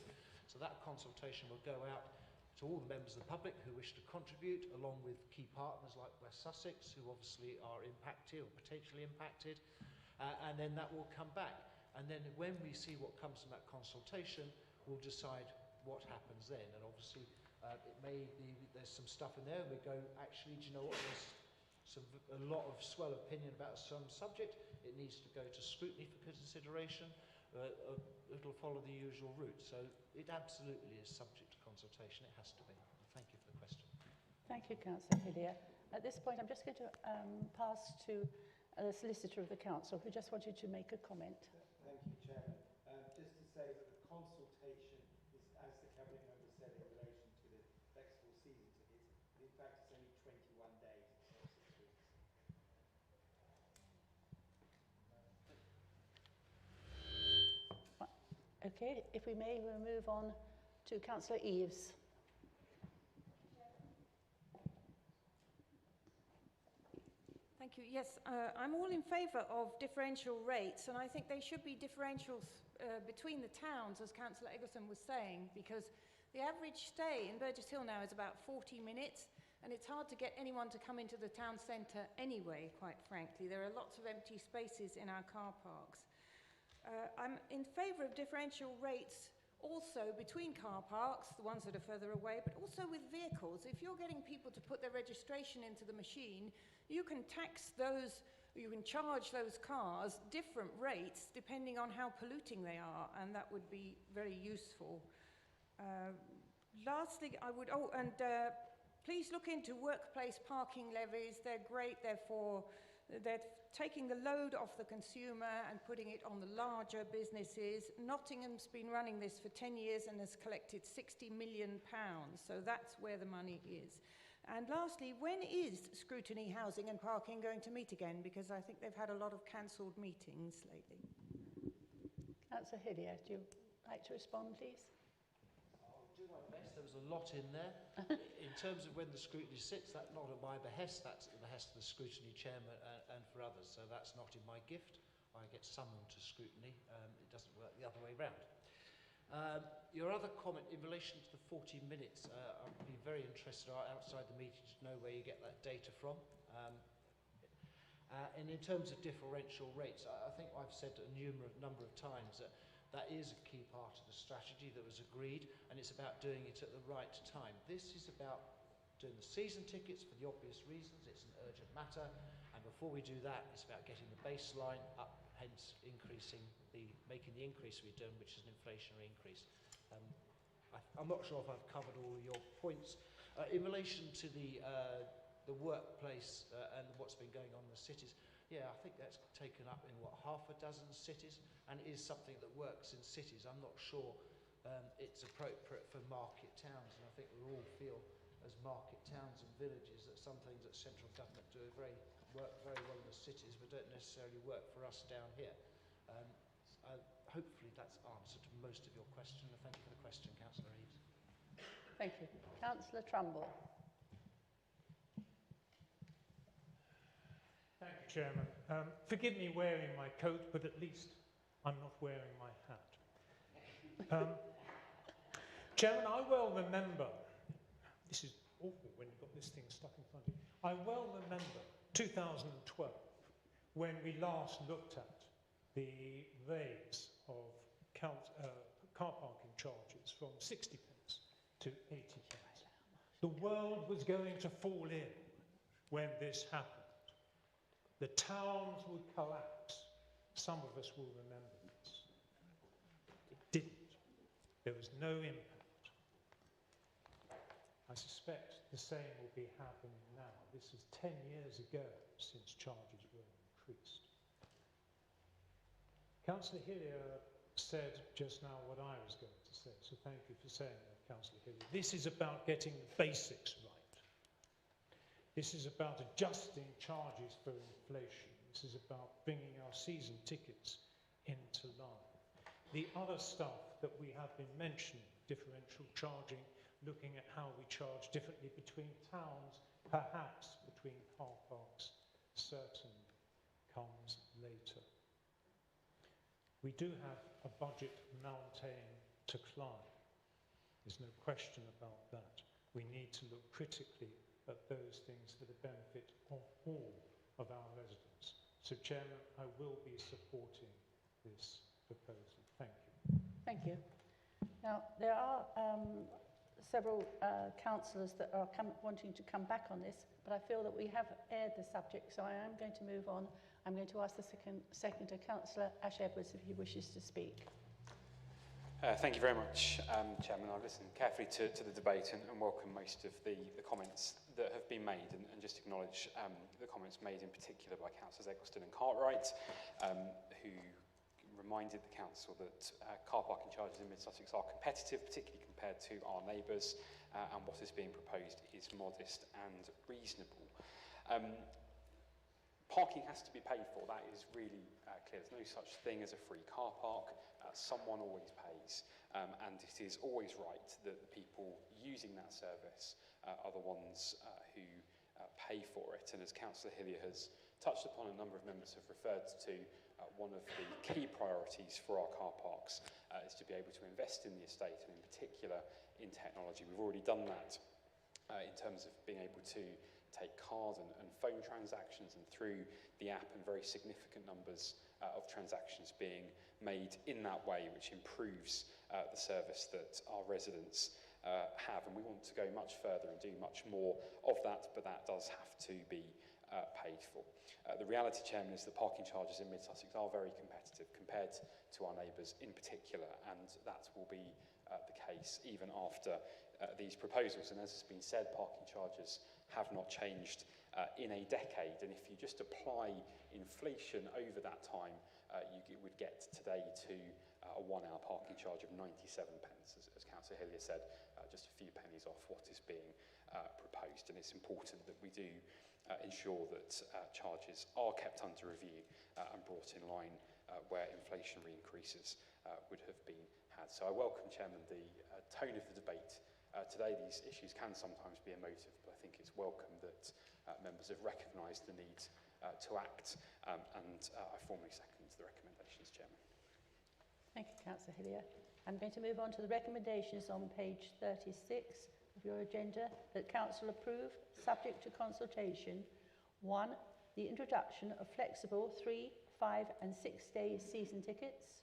So that consultation will go out to all the members of the public who wish to contribute, along with key partners like West Sussex, who obviously are impacted or potentially impacted. And then that will come back. And then when we see what comes from that consultation, we'll decide what happens then. And obviously, it may be there's some stuff in there and we go, actually, do you know what, there's a lot of swell opinion about some subject. It needs to go to scrutiny for consideration. It'll follow the usual route. So it absolutely is subject to consultation. It has to be. Thank you for the question. Thank you, Councillor Hillier. At this point, I'm just going to pass to the Solicitor of the Council, who just wanted to make a comment. Thank you, Chairman. Just to say that the consultation is, as the Cabinet member said, in relation to the flexible season tickets. In fact, it's only 21 days, it's not 6 weeks. Okay, if we may, we'll move on to Councillor Eaves. Thank you. Yes, I'm all in favour of differential rates, and I think they should be differentials between the towns, as Councillor Eggleston was saying, because the average stay in Burgess Hill now is about 40 minutes, and it's hard to get anyone to come into the town centre anyway, quite frankly. There are lots of empty spaces in our car parks. I'm in favour of differential rates also between car parks, the ones that are further away, but also with vehicles. If you're getting people to put their registration into the machine, you can tax those, you can charge those cars different rates depending on how polluting they are, and that would be very useful. Lastly, I would, please look into workplace parking levies. They're great, therefore they're taking the load off the consumer and putting it on the larger businesses. Nottingham's been running this for 10 years and has collected £60 million, so that's where the money is. And lastly, when is Scrutiny Housing and Parking going to meet again? Because I think they've had a lot of cancelled meetings lately. Councillor Hillier, do you like to respond, please? I'll do my best. There was a lot in there. In terms of when the scrutiny sits, that's not at my behest. That's at the behest of the scrutiny chairman and for others. So that's not in my gift. I get summoned to scrutiny. It doesn't work the other way round. Your other comment in relation to the 40 minutes, I'd be very interested outside the meeting to know where you get that data from. And in terms of differential rates, I think I've said a number of times that that is a key part of the strategy that was agreed, and it's about doing it at the right time. This is about doing the season tickets for the obvious reasons. It's an urgent matter, and before we do that, it's about getting the baseline up, hence making the increase we're doing, which is an inflationary increase. I'm not sure if I've covered all of your points. In relation to the workplace and what's been going on in the cities, yeah, I think that's taken up in, half a dozen cities, and it is something that works in cities. I'm not sure it's appropriate for market towns, and I think we all feel as market towns and villages that some things that central government do work very well in the cities, but don't necessarily work for us down here. Hopefully that's answered most of your question, and thank you for the question, Councillor Eaves. Thank you. Councillor Trumbull. Thank you, Chairman. Forgive me wearing my coat, but at least I'm not wearing my hat. Chairman, I well remember, this is awful when you've got this thing stuck in front of you, I well remember 2012 when we last looked at the raise of car parking charges from 60 pence to 80 pence. The world was going to fall in when this happened. The towns would collapse. Some of us will remember this. It didn't. There was no impact. I suspect the same will be happening now. This is 10 years ago since charges were increased. Councillor Hillier said just now what I was going to say, so thank you for saying that, Councillor Hillier. This is about getting the basics right. This is about adjusting charges for inflation. This is about bringing our season tickets into line. The other stuff that we have been mentioning, differential charging, looking at how we charge differently between towns, perhaps between car parks, certainly comes later. We do have a budget mountain to climb. There's no question about that. We need to look critically at those things for the benefit of all of our residents. So, Chairman, I will be supporting this proposal. Thank you. Thank you. Now, there are several councillors that are wanting to come back on this, but I feel that we have aired the subject, so I am going to move on. I'm going to ask the second to Councillor Ash-Edwards if he wishes to speak. Thank you very much, Chairman. I've listened carefully to the debate and welcome most of the comments that have been made, and just acknowledge the comments made in particular by Councillors Eggleston and Cartwright, who reminded the Council that car parking charges in Mid Sussex are competitive, particularly compared to our neighbours, and what is being proposed is modest and reasonable. Parking has to be paid for. That is really clear. There's no such thing as a free car park. Someone always pays, and it is always right that the people using that service are the ones who pay for it. And as Councillor Hillier has touched upon, a number of members have referred to, one of the key priorities for our car parks is to be able to invest in the estate, and in particular in technology. We've already done that in terms of being able to take card and phone transactions, and through the app, and very significant numbers of transactions being made in that way, which improves the service that our residents have. And we want to go much further and do much more of that, but that does have to be paid for. The reality, Chairman, is that parking charges in Mid Sussex are very competitive compared to our neighbours in particular, and that will be the case even after these proposals. And as has been said, parking charges have not changed in a decade, and if you just apply inflation over that time, you would get today to a 1 hour parking charge of 97 pence, as Councillor Hillier said, just a few pennies off what is being proposed. And it's important that we do ensure that charges are kept under review and brought in line where inflationary increases would have been had. So I welcome, Chairman, the tone of the debate today. These issues can sometimes be emotive, but I think it's welcome that members have recognised the need to act, and I formally second to the recommendations, Chairman. Thank you, Councillor Hillier. I'm going to move on to the recommendations on page 36 of your agenda that Council approve, subject to consultation. 1. The introduction of flexible 3, 5 and 6 day season tickets.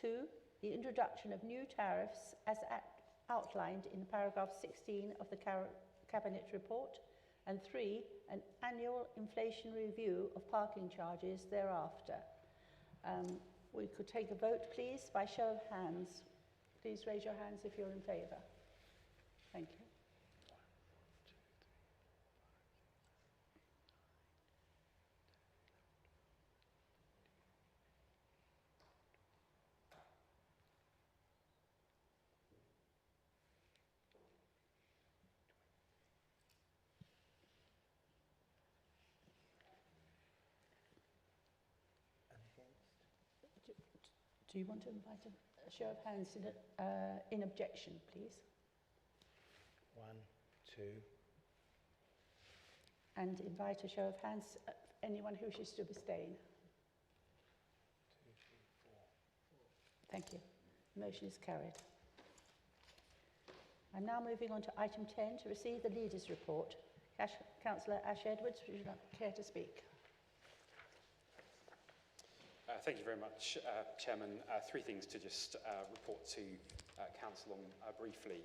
2. The introduction of new tariffs as outlined in paragraph 16 of the Cabinet report. And 3. An annual inflation review of parking charges thereafter. We could take a vote, please, by show of hands. Please raise your hands if you're in favour. Thank you. Do you want to invite a show of hands in objection, please? 1, 2. And invite a show of hands, anyone who wishes to abstain. 2, 3, 4. Thank you. The motion is carried. I'm now moving on to item 10 to receive the leaders' report. Councillor Ash Edwards, would you care to speak? Thank you very much, Chairman. 3 things to just report to Council on briefly.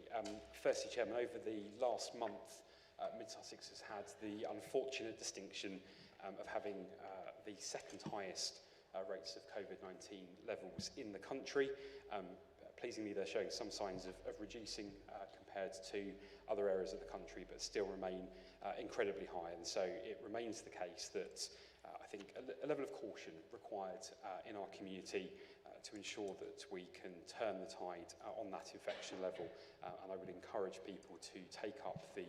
Firstly, Chairman, over the last month, Mid Sussex has had the unfortunate distinction of having the second highest rates of COVID-19 levels in the country. Pleasingly, they're showing some signs of reducing compared to other areas of the country, but still remain incredibly high. And so it remains the case that I think a level of caution required in our community to ensure that we can turn the tide on that infection level. And I would encourage people to take up the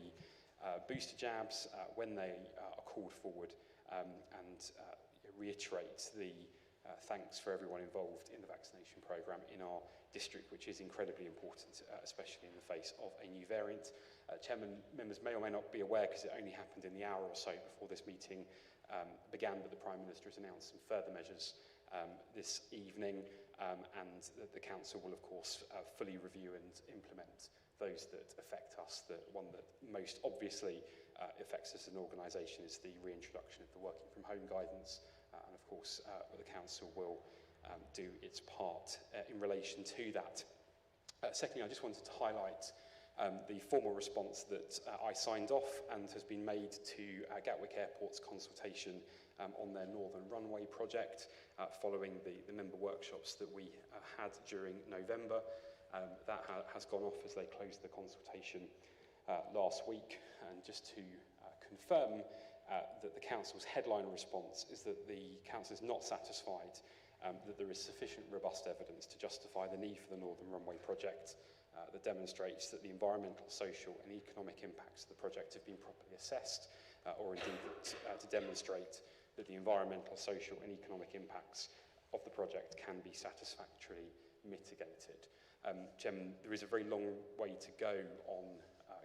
booster jabs when they are called forward and reiterate the thanks for everyone involved in the vaccination programme in our district, which is incredibly important, especially in the face of a new variant. Chairman, members may or may not be aware, because it only happened in the hour or so before this meeting began, but the Prime Minister has announced some further measures this evening, and the Council will, of course, fully review and implement those that affect us. The one that most obviously affects us as an organisation is the reintroduction of the working from home guidance, and of course the Council will do its part in relation to that. Secondly, I just wanted to highlight the formal response that I signed off and has been made to Gatwick Airport's consultation on their Northern Runway project following the member workshops that we had during November. That has gone off as they closed the consultation last week. And just to confirm that the Council's headline response is that the Council is not satisfied that there is sufficient robust evidence to justify the need for the Northern Runway project that demonstrates that the environmental, social and economic impacts of the project have been properly assessed, or indeed to demonstrate that the environmental, social and economic impacts of the project can be satisfactorily mitigated. Chairman, there is a very long way to go on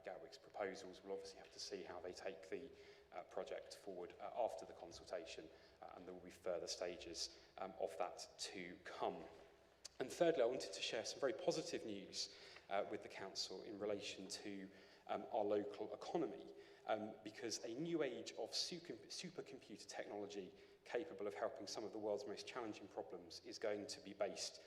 Gatwick's proposals. We'll obviously have to see how they take the project forward after the consultation, and there will be further stages of that to come. And thirdly, I wanted to share some very positive news with the Council in relation to our local economy, because a new age of supercomputer technology capable of helping some of the world's most challenging problems is going to be based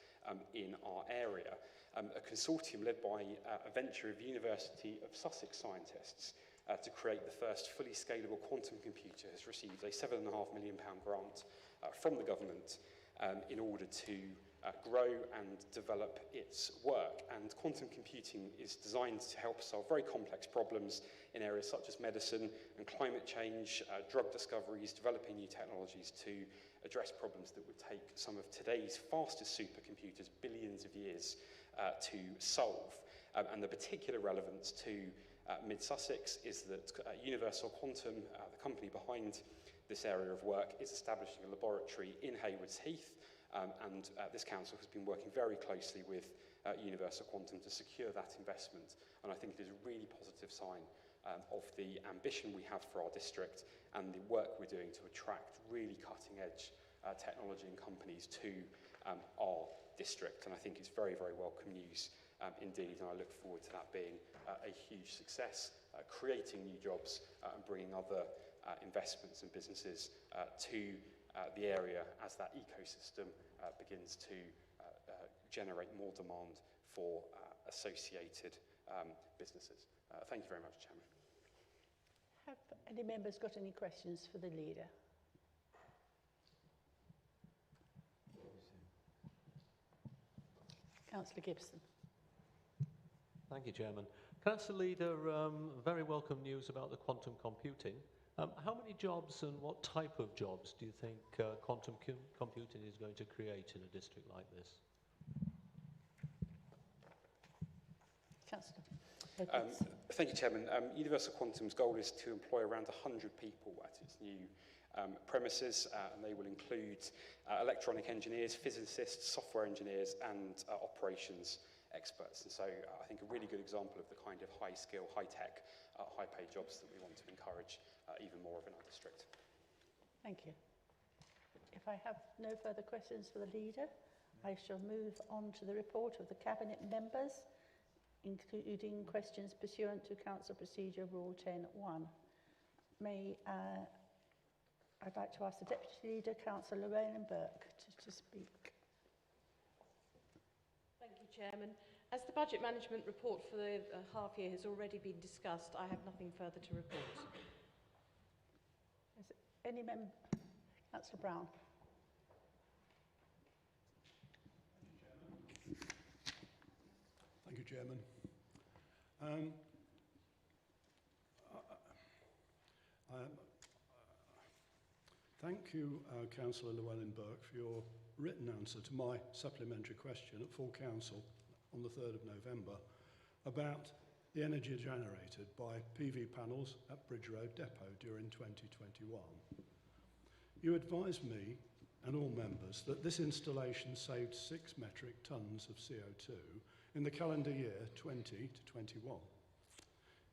in our area. A consortium led by a venture of University of Sussex scientists to create the first fully scalable quantum computer has received a £7.5 million grant from the government in order to grow and develop its work. And quantum computing is designed to help solve very complex problems in areas such as medicine and climate change, drug discoveries, developing new technologies to address problems that would take some of today's fastest supercomputers billions of years to solve. And the particular relevance to Mid Sussex is that Universal Quantum, the company behind this area of work, is establishing a laboratory in Haywards Heath, and this council has been working very closely with Universal Quantum to secure that investment. And I think it is a really positive sign of the ambition we have for our district and the work we're doing to attract really cutting-edge technology and companies to our district. And I think it's very, very welcome news indeed, and I look forward to that being a huge success, creating new jobs and bringing other investments and businesses to the area as that ecosystem begins to generate more demand for associated businesses. Thank you very much, Chairman. Have any members got any questions for the leader? Councillor Gibson. Thank you, Chairman. Councillor Leader, very welcome news about the quantum computing. How many jobs and what type of jobs do you think quantum computing is going to create in a district like this? Councillor. Thank you, Chairman. Universal Quantum's goal is to employ around 100 people at its new premises, and they will include electronic engineers, physicists, software engineers, and operations experts. And so I think a really good example of the kind of high-skill, high-tech, high-paid jobs that we want to encourage even more of in our district. Thank you. If I have no further questions for the leader, I shall move on to the report of the Cabinet members, including questions pursuant to Council Procedure Rule 10.1. I'd like to ask the Deputy Leader, Councillor Llewellyn Burke, to speak. Thank you, Chairman. As the Budget Management Report for the half year has already been discussed, I have nothing further to report. Is any member? Councillor Brown. Thank you, Chairman. Thank you, Councillor Llewellyn Burke, for your written answer to my supplementary question at full council on the 3rd of November about the energy generated by PV panels at Bridge Road Depot during 2021. You advised me and all members that this installation saved 6 metric tonnes of CO2 in the calendar year 20 to 21.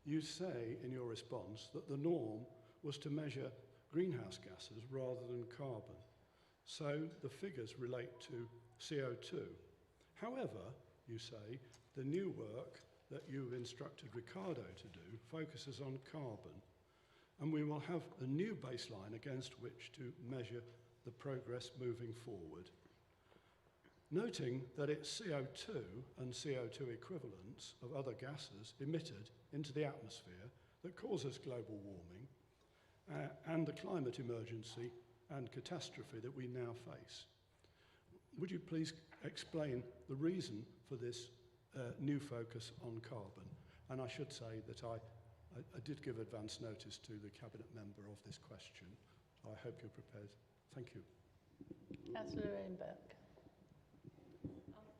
You say in your response that the norm was to measure greenhouse gases rather than carbon, so the figures relate to CO2. However, you say, the new work that you've instructed Ricardo to do focuses on carbon, and we will have a new baseline against which to measure the progress moving forward. Noting that it's CO2 and CO2 equivalents of other gases emitted into the atmosphere that causes global warming and the climate emergency and catastrophe that we now face. Would you please explain the reason for this new focus on carbon? And I should say that I did give advance notice to the Cabinet member of this question. I hope you're prepared. Thank you. Councillor Burke.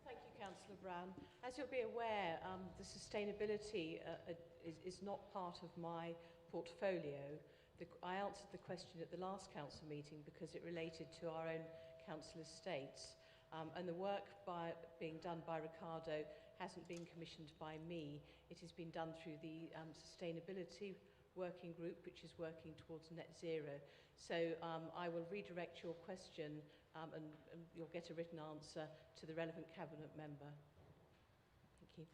Thank you, Councillor Brown. As you'll be aware, the sustainability is not part of my portfolio. I answered the question at the last council meeting because it related to our own council estates, and the work being done by Ricardo hasn't been commissioned by me. It has been done through the sustainability working group, which is working towards net zero. So I will redirect your question and you'll get a written answer to the relevant Cabinet member. Thank you.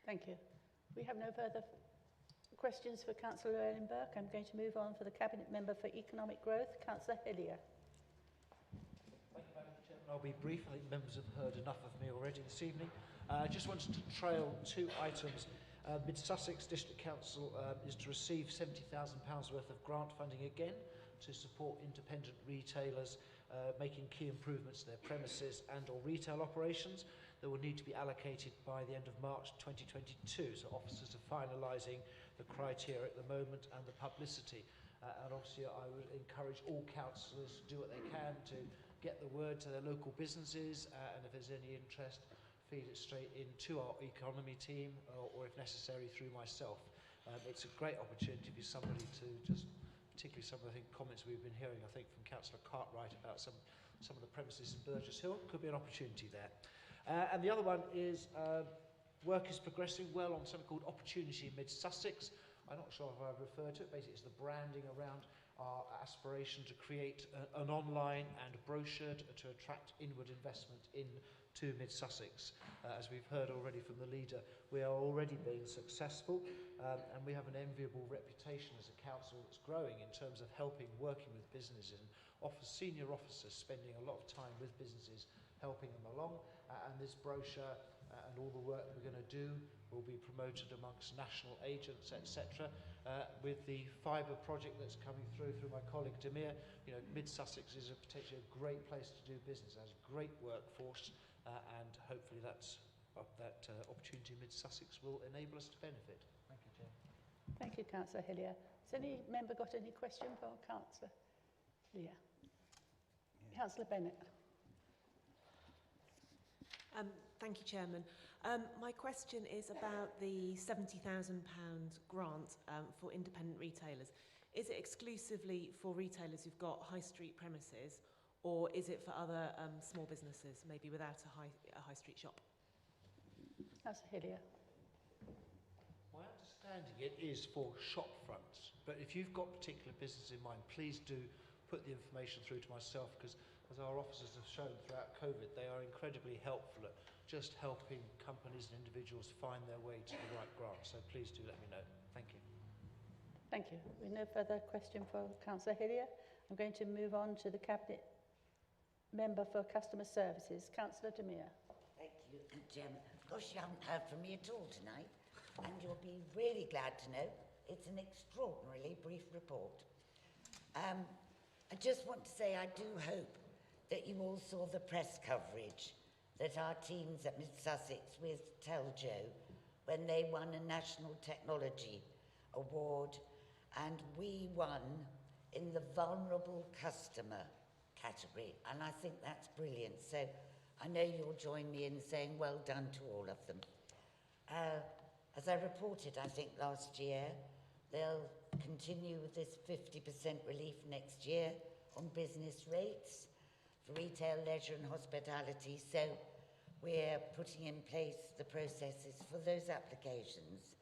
Thank you. We have no further questions for Councillor Llewellyn Burke. I'm going to move on for the Cabinet member for Economic Growth, Councillor Hillier. Thank you, Madam Chairman. I'll be brief. I think members have heard enough of me already this evening. I just wanted to trail 2 items. Mid Sussex District Council is to receive £70,000 worth of grant funding again to support independent retailers making key improvements to their premises and or retail operations that will need to be allocated by the end of March 2022. So officers are finalising the criteria at the moment and the publicity. And obviously I would encourage all councillors to do what they can to get the word to their local businesses and if there's any interest, feed it straight into our economy team or if necessary through myself. It's a great opportunity for somebody to just, particularly some of the comments we've been hearing, I think from Councillor Cartwright about some of the premises in Burgess Hill, could be an opportunity there. And the other one is work is progressing well on something called Opportunity in Mid Sussex. I'm not sure if I've referred to it. Basically, it's the branding around our aspiration to create an online and brochure to attract inward investment into Mid Sussex. As we've heard already from the leader, we are already being successful, and we have an enviable reputation as a council that's growing in terms of working with businesses, and senior officers spending a lot of time with businesses, helping them along. And this brochure and all the work we're going to do will be promoted amongst national agents, etc. With the fibre project that's coming through my colleague Demir, you know, Mid Sussex is potentially a great place to do business. It has a great workforce, and hopefully that opportunity in Mid Sussex will enable us to benefit. Thank you, Chair. Thank you, Councillor Hillier. Has any member got any question for Councillor Hillier? Councillor Bennett. Thank you, Chairman. My question is about the £70,000 grant for independent retailers. Is it exclusively for retailers who've got high street premises, or is it for other small businesses, maybe without a high street shop? Councillor Hillier. My understanding it is for shop fronts, but if you've got particular business in mind, please do put the information through to myself, because as our officers have shown throughout COVID, they are incredibly helpful at just helping companies and individuals find their way to the right grant. So please do let me know. Thank you. Thank you. With no further question for Councillor Hillier, I'm going to move on to the Cabinet Member for Customer Services, Councillor Demir. Thank you, Chairman. Of course, you haven't heard from me at all tonight, and you'll be really glad to know it's an extraordinarily brief report. I just want to say I do hope that you all saw the press coverage that our teams at Mid Sussex with Teljo, when they won a National Technology Award, and we won in the Vulnerable Customer category, and I think that's brilliant. So I know you'll join me in saying well done to all of them. As I reported, I think last year, they'll continue with this 50% relief next year on business rates for retail, leisure and hospitality. So we're putting in place the processes for those applications,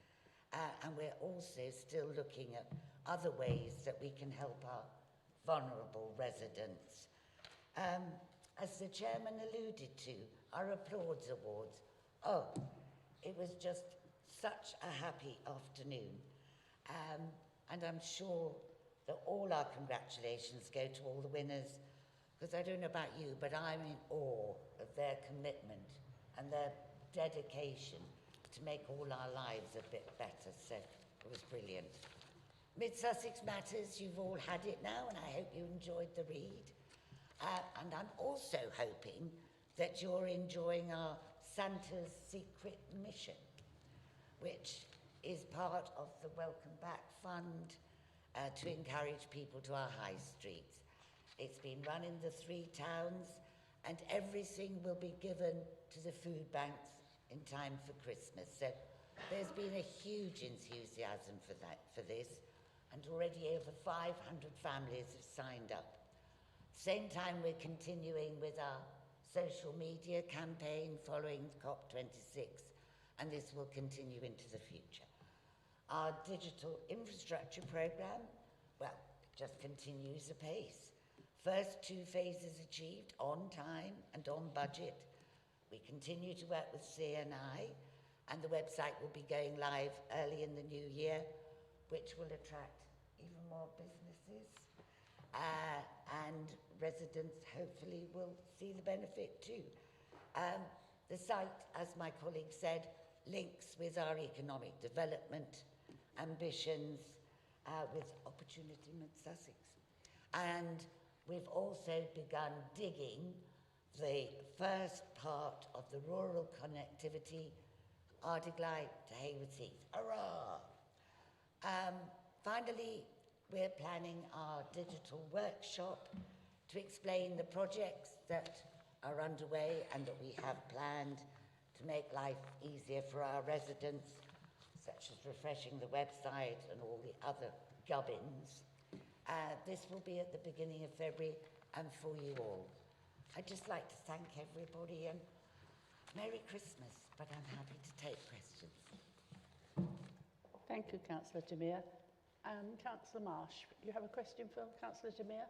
and we're also still looking at other ways that we can help our vulnerable residents. As the chairman alluded to, our Applauds Awards, it was just such a happy afternoon. And I'm sure that all our congratulations go to all the winners, because I don't know about you, but I'm in awe of their commitment and their dedication to make all our lives a bit better. So it was brilliant. Mid Sussex Matters, you've all had it now, and I hope you enjoyed the read. And I'm also hoping that you're enjoying our Santa's Secret Mission, which is part of the Welcome Back Fund to encourage people to our high streets. It's been run in the 3 towns, and everything will be given to the food banks in time for Christmas. So there's been a huge enthusiasm for this, and already over 500 families have signed up. Same time, we're continuing with our social media campaign following COP26, and this will continue into the future. Our digital infrastructure programme, well, just continues apace. First 2 phases achieved on time and on budget. We continue to work with CNI, and the website will be going live early in the new year, which will attract even more businesses, and residents hopefully will see the benefit too. The site, as my colleague said, links with our economic development ambitions with Opportunity Mid Sussex. And we've also begun digging the first part of the rural connectivity, Ardeglae to Hayward Heath. Hurrah! Finally, we're planning our digital workshop to explain the projects that are underway and that we have planned to make life easier for our residents, such as refreshing the website and all the other gubbins. This will be at the beginning of February and for you all. I'd just like to thank everybody and Merry Christmas, but I'm happy to take questions. Thank you, Councillor Demir. Councillor Marsh, you have a question for Councillor Demir?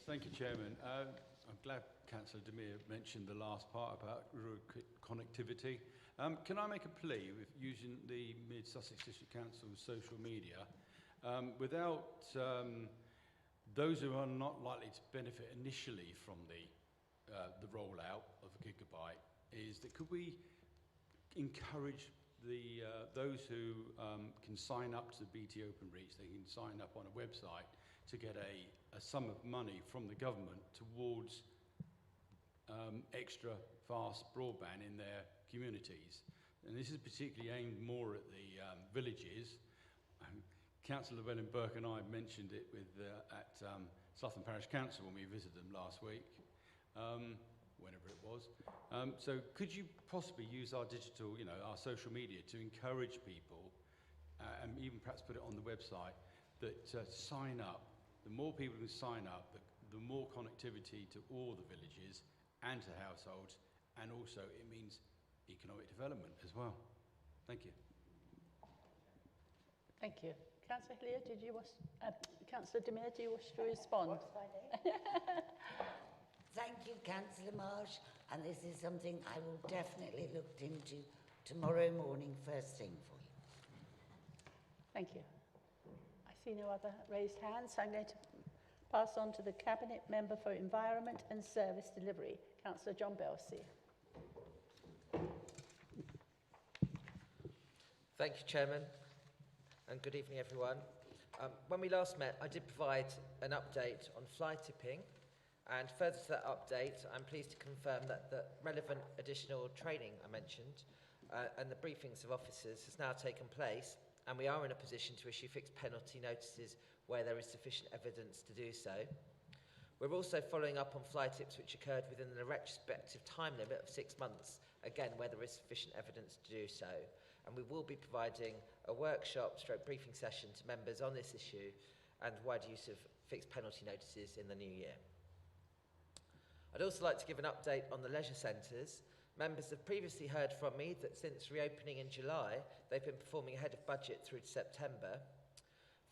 Thank you, Chairman. I'm glad Councillor Demir mentioned the last part about rural connectivity. Can I make a plea with using the Mid Sussex District Council's social media without those who are not likely to benefit initially from the rollout of a gigabyte? Is that could we encourage those who can sign up to the BT Openreach, they can sign up on a website to get a sum of money from the government towards extra fast broadband in their communities. And this is particularly aimed more at the villages. Councillor Llewellyn Burke and I mentioned it at Southern Parish Council when we visited them last week, whenever it was. So could you possibly use our digital, our social media to encourage people, and even perhaps put it on the website, that sign up. The more people who sign up, the more connectivity to all the villages and to households, and also it means economic development as well. Thank you. Thank you. Councillor Hillier, Councillor Demir, do you wish to respond? Thank you, Councillor Marsh, and this is something I will definitely look into tomorrow morning first thing for you. Thank you. I see no other raised hands, so I'm going to pass on to the Cabinet Member for Environment and Service Delivery, Councillor John Belsey. Thank you, Chairman, and good evening, everyone. When we last met, I did provide an update on fly tipping, and further to that update, I'm pleased to confirm that the relevant additional training I mentioned and the briefings of officers has now taken place, and we are in a position to issue fixed penalty notices where there is sufficient evidence to do so. We're also following up on fly tips which occurred within the retrospective time limit of 6 months, again where there is sufficient evidence to do so. And we will be providing a workshop / briefing session to members on this issue and wider use of fixed penalty notices in the new year. I'd also like to give an update on the leisure centres. Members have previously heard from me that since reopening in July, they've been performing ahead of budget through to September.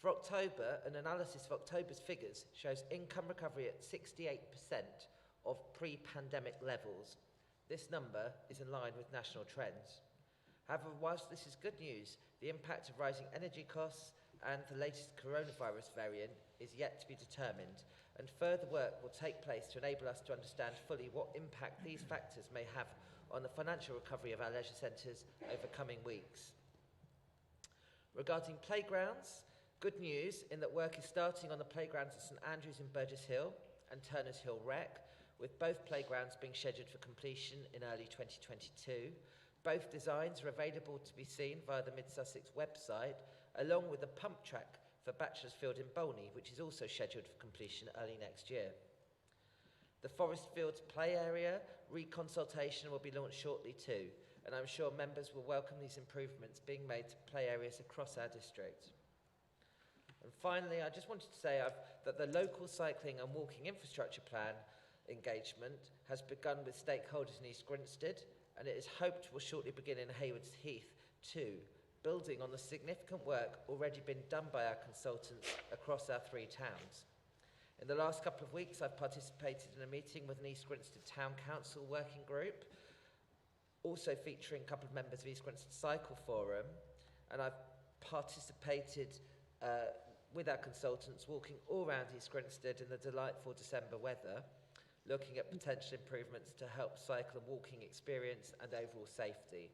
For October, an analysis of October's figures shows income recovery at 68% of pre-pandemic levels. This number is in line with national trends. However, whilst this is good news, the impact of rising energy costs and the latest coronavirus variant is yet to be determined, and further work will take place to enable us to understand fully what impact these factors may have on the financial recovery of our leisure centres over coming weeks. Regarding playgrounds, good news in that work is starting on the playgrounds at St Andrews in Burgess Hill and Turners Hill Rec, with both playgrounds being scheduled for completion in early 2022. Both designs are available to be seen via the Mid Sussex website, along with a pump track for Bachelor's Field in Bolney, which is also scheduled for completion early next year. The Forest Fields play area reconsultation will be launched shortly too, and I'm sure members will welcome these improvements being made to play areas across our district. And finally, I just wanted to say that the local cycling and walking infrastructure plan engagement has begun with stakeholders in East Grinstead, and it is hoped will shortly begin in Haywards Heath too, building on the significant work already been done by our consultants across our 3 towns. In the last couple of weeks, I've participated in a meeting with an East Grinstead Town Council working group, also featuring a couple of members of East Grinstead Cycle Forum, and I've participated with our consultants walking all around East Grinstead in the delightful December weather, looking at potential improvements to help cycle and walking experience and overall safety.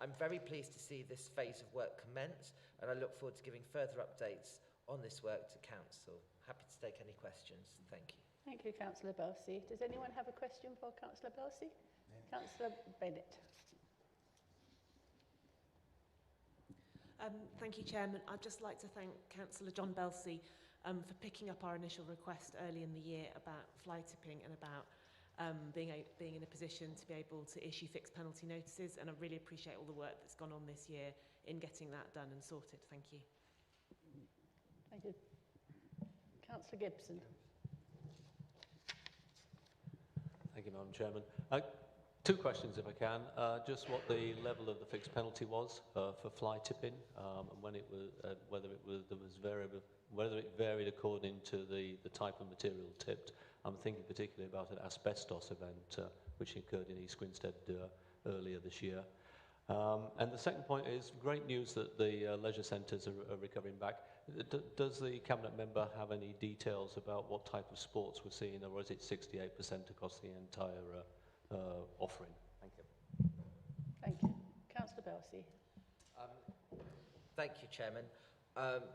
I'm very pleased to see this phase of work commence, and I look forward to giving further updates on this work to Council. Happy to take any questions. Thank you. Thank you, Councillor Belsey. Does anyone have a question for Councillor Belsey? Councillor Bennett. Thank you, Chairman. I'd just like to thank Councillor John Belsey for picking up our initial request early in the year about fly tipping and about being in a position to be able to issue fixed penalty notices, and I really appreciate all the work that's gone on this year in getting that done and sorted. Thank you. Thank you. Councillor Gibson. Thank you, Madam Chairman. Two questions, if I can. Just what the level of the fixed penalty was for fly tipping, and when it was, whether it varied according to the type of material tipped. I'm thinking particularly about an asbestos event which occurred in East Grinstead earlier this year. And the second point is great news that the leisure centres are recovering back. Does the Cabinet member have any details about what type of sports we're seeing, or is it 68% across the entire offering? Thank you. Thank you. Councillor Belsey. Thank you, Chairman.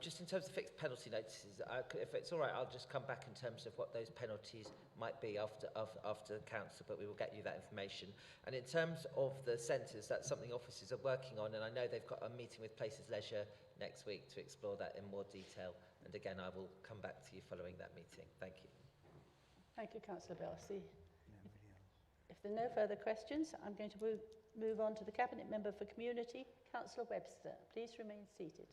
Just in terms of fixed penalty notices, if it's all right, I'll just come back in terms of what those penalties might be after the council, but we will get you that information. And in terms of the centres, that's something officers are working on, and I know they've got a meeting with Places Leisure next week to explore that in more detail. And again, I will come back to you following that meeting. Thank you. Thank you, Councillor Belsey. If there are no further questions, I'm going to move on to the Cabinet Member for Community, Councillor Webster. Please remain seated.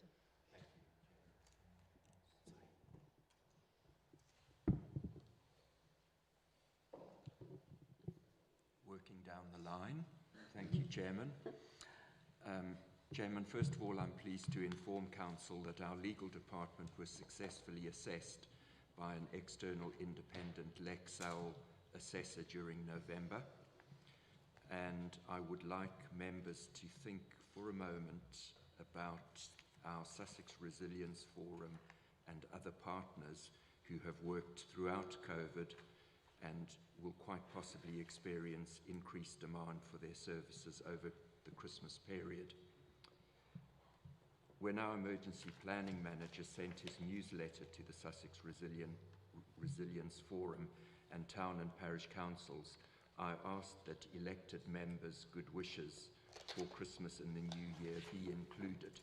Working down the line. Thank you, Chairman. Chairman, first of all, I'm pleased to inform Council that our legal department was successfully assessed by an external independent Lexal assessor during November. And I would like members to think for a moment about our Sussex Resilience Forum and other partners who have worked throughout COVID and will quite possibly experience increased demand for their services over the Christmas period. When our emergency planning manager sent his newsletter to the Sussex Resilience Forum and town and parish councils, I asked that elected members' good wishes for Christmas and the New Year be included.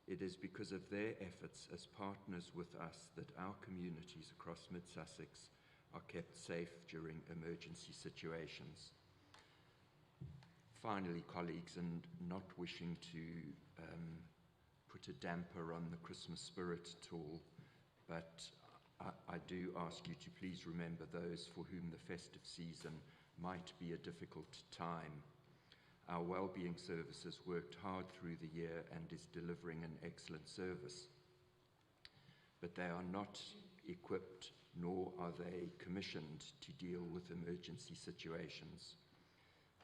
It is because of their efforts as partners with us that our communities across Mid Sussex are kept safe during emergency situations. Finally, colleagues, and not wishing to put a damper on the Christmas spirit at all, but I do ask you to please remember those for whom the festive season might be a difficult time. Our wellbeing services worked hard through the year and is delivering an excellent service, but they are not equipped nor are they commissioned to deal with emergency situations.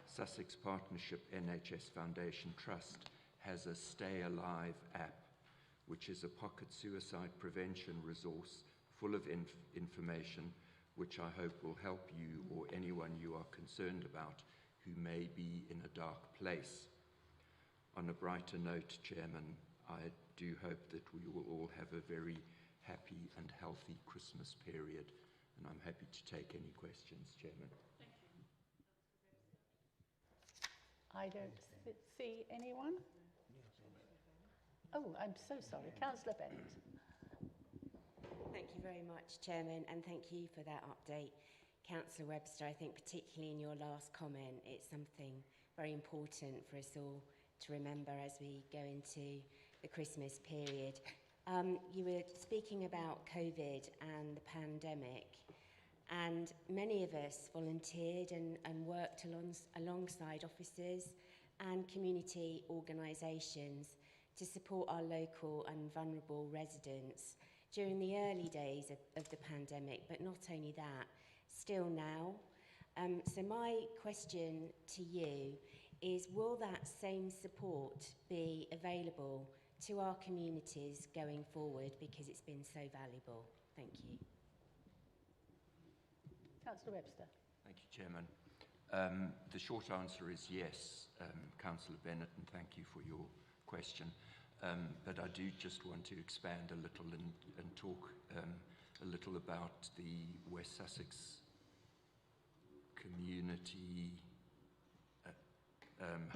Sussex Partnership NHS Foundation Trust has a Stay Alive app, which is a pocket suicide prevention resource full of information which I hope will help you or anyone you are concerned about who may be in a dark place. On a brighter note, Chairman, I do hope that we will all have a very happy and healthy Christmas period, and I'm happy to take any questions, Chairman. I don't see anyone. Oh, I'm so sorry. Councillor Bennett. Thank you very much, Chairman, and thank you for that update. Councillor Webster, I think particularly in your last comment, it's something very important for us all to remember as we go into the Christmas period. You were speaking about COVID and the pandemic, and many of us volunteered and worked alongside officers and community organisations to support our local and vulnerable residents during the early days of the pandemic, but not only that, still now. So my question to you is, will that same support be available to our communities going forward, because it's been so valuable? Thank you. Councillor Webster. Thank you, Chairman. The short answer is yes, Councillor Bennett, and thank you for your question. But I do just want to expand a little and talk a little about the West Sussex Community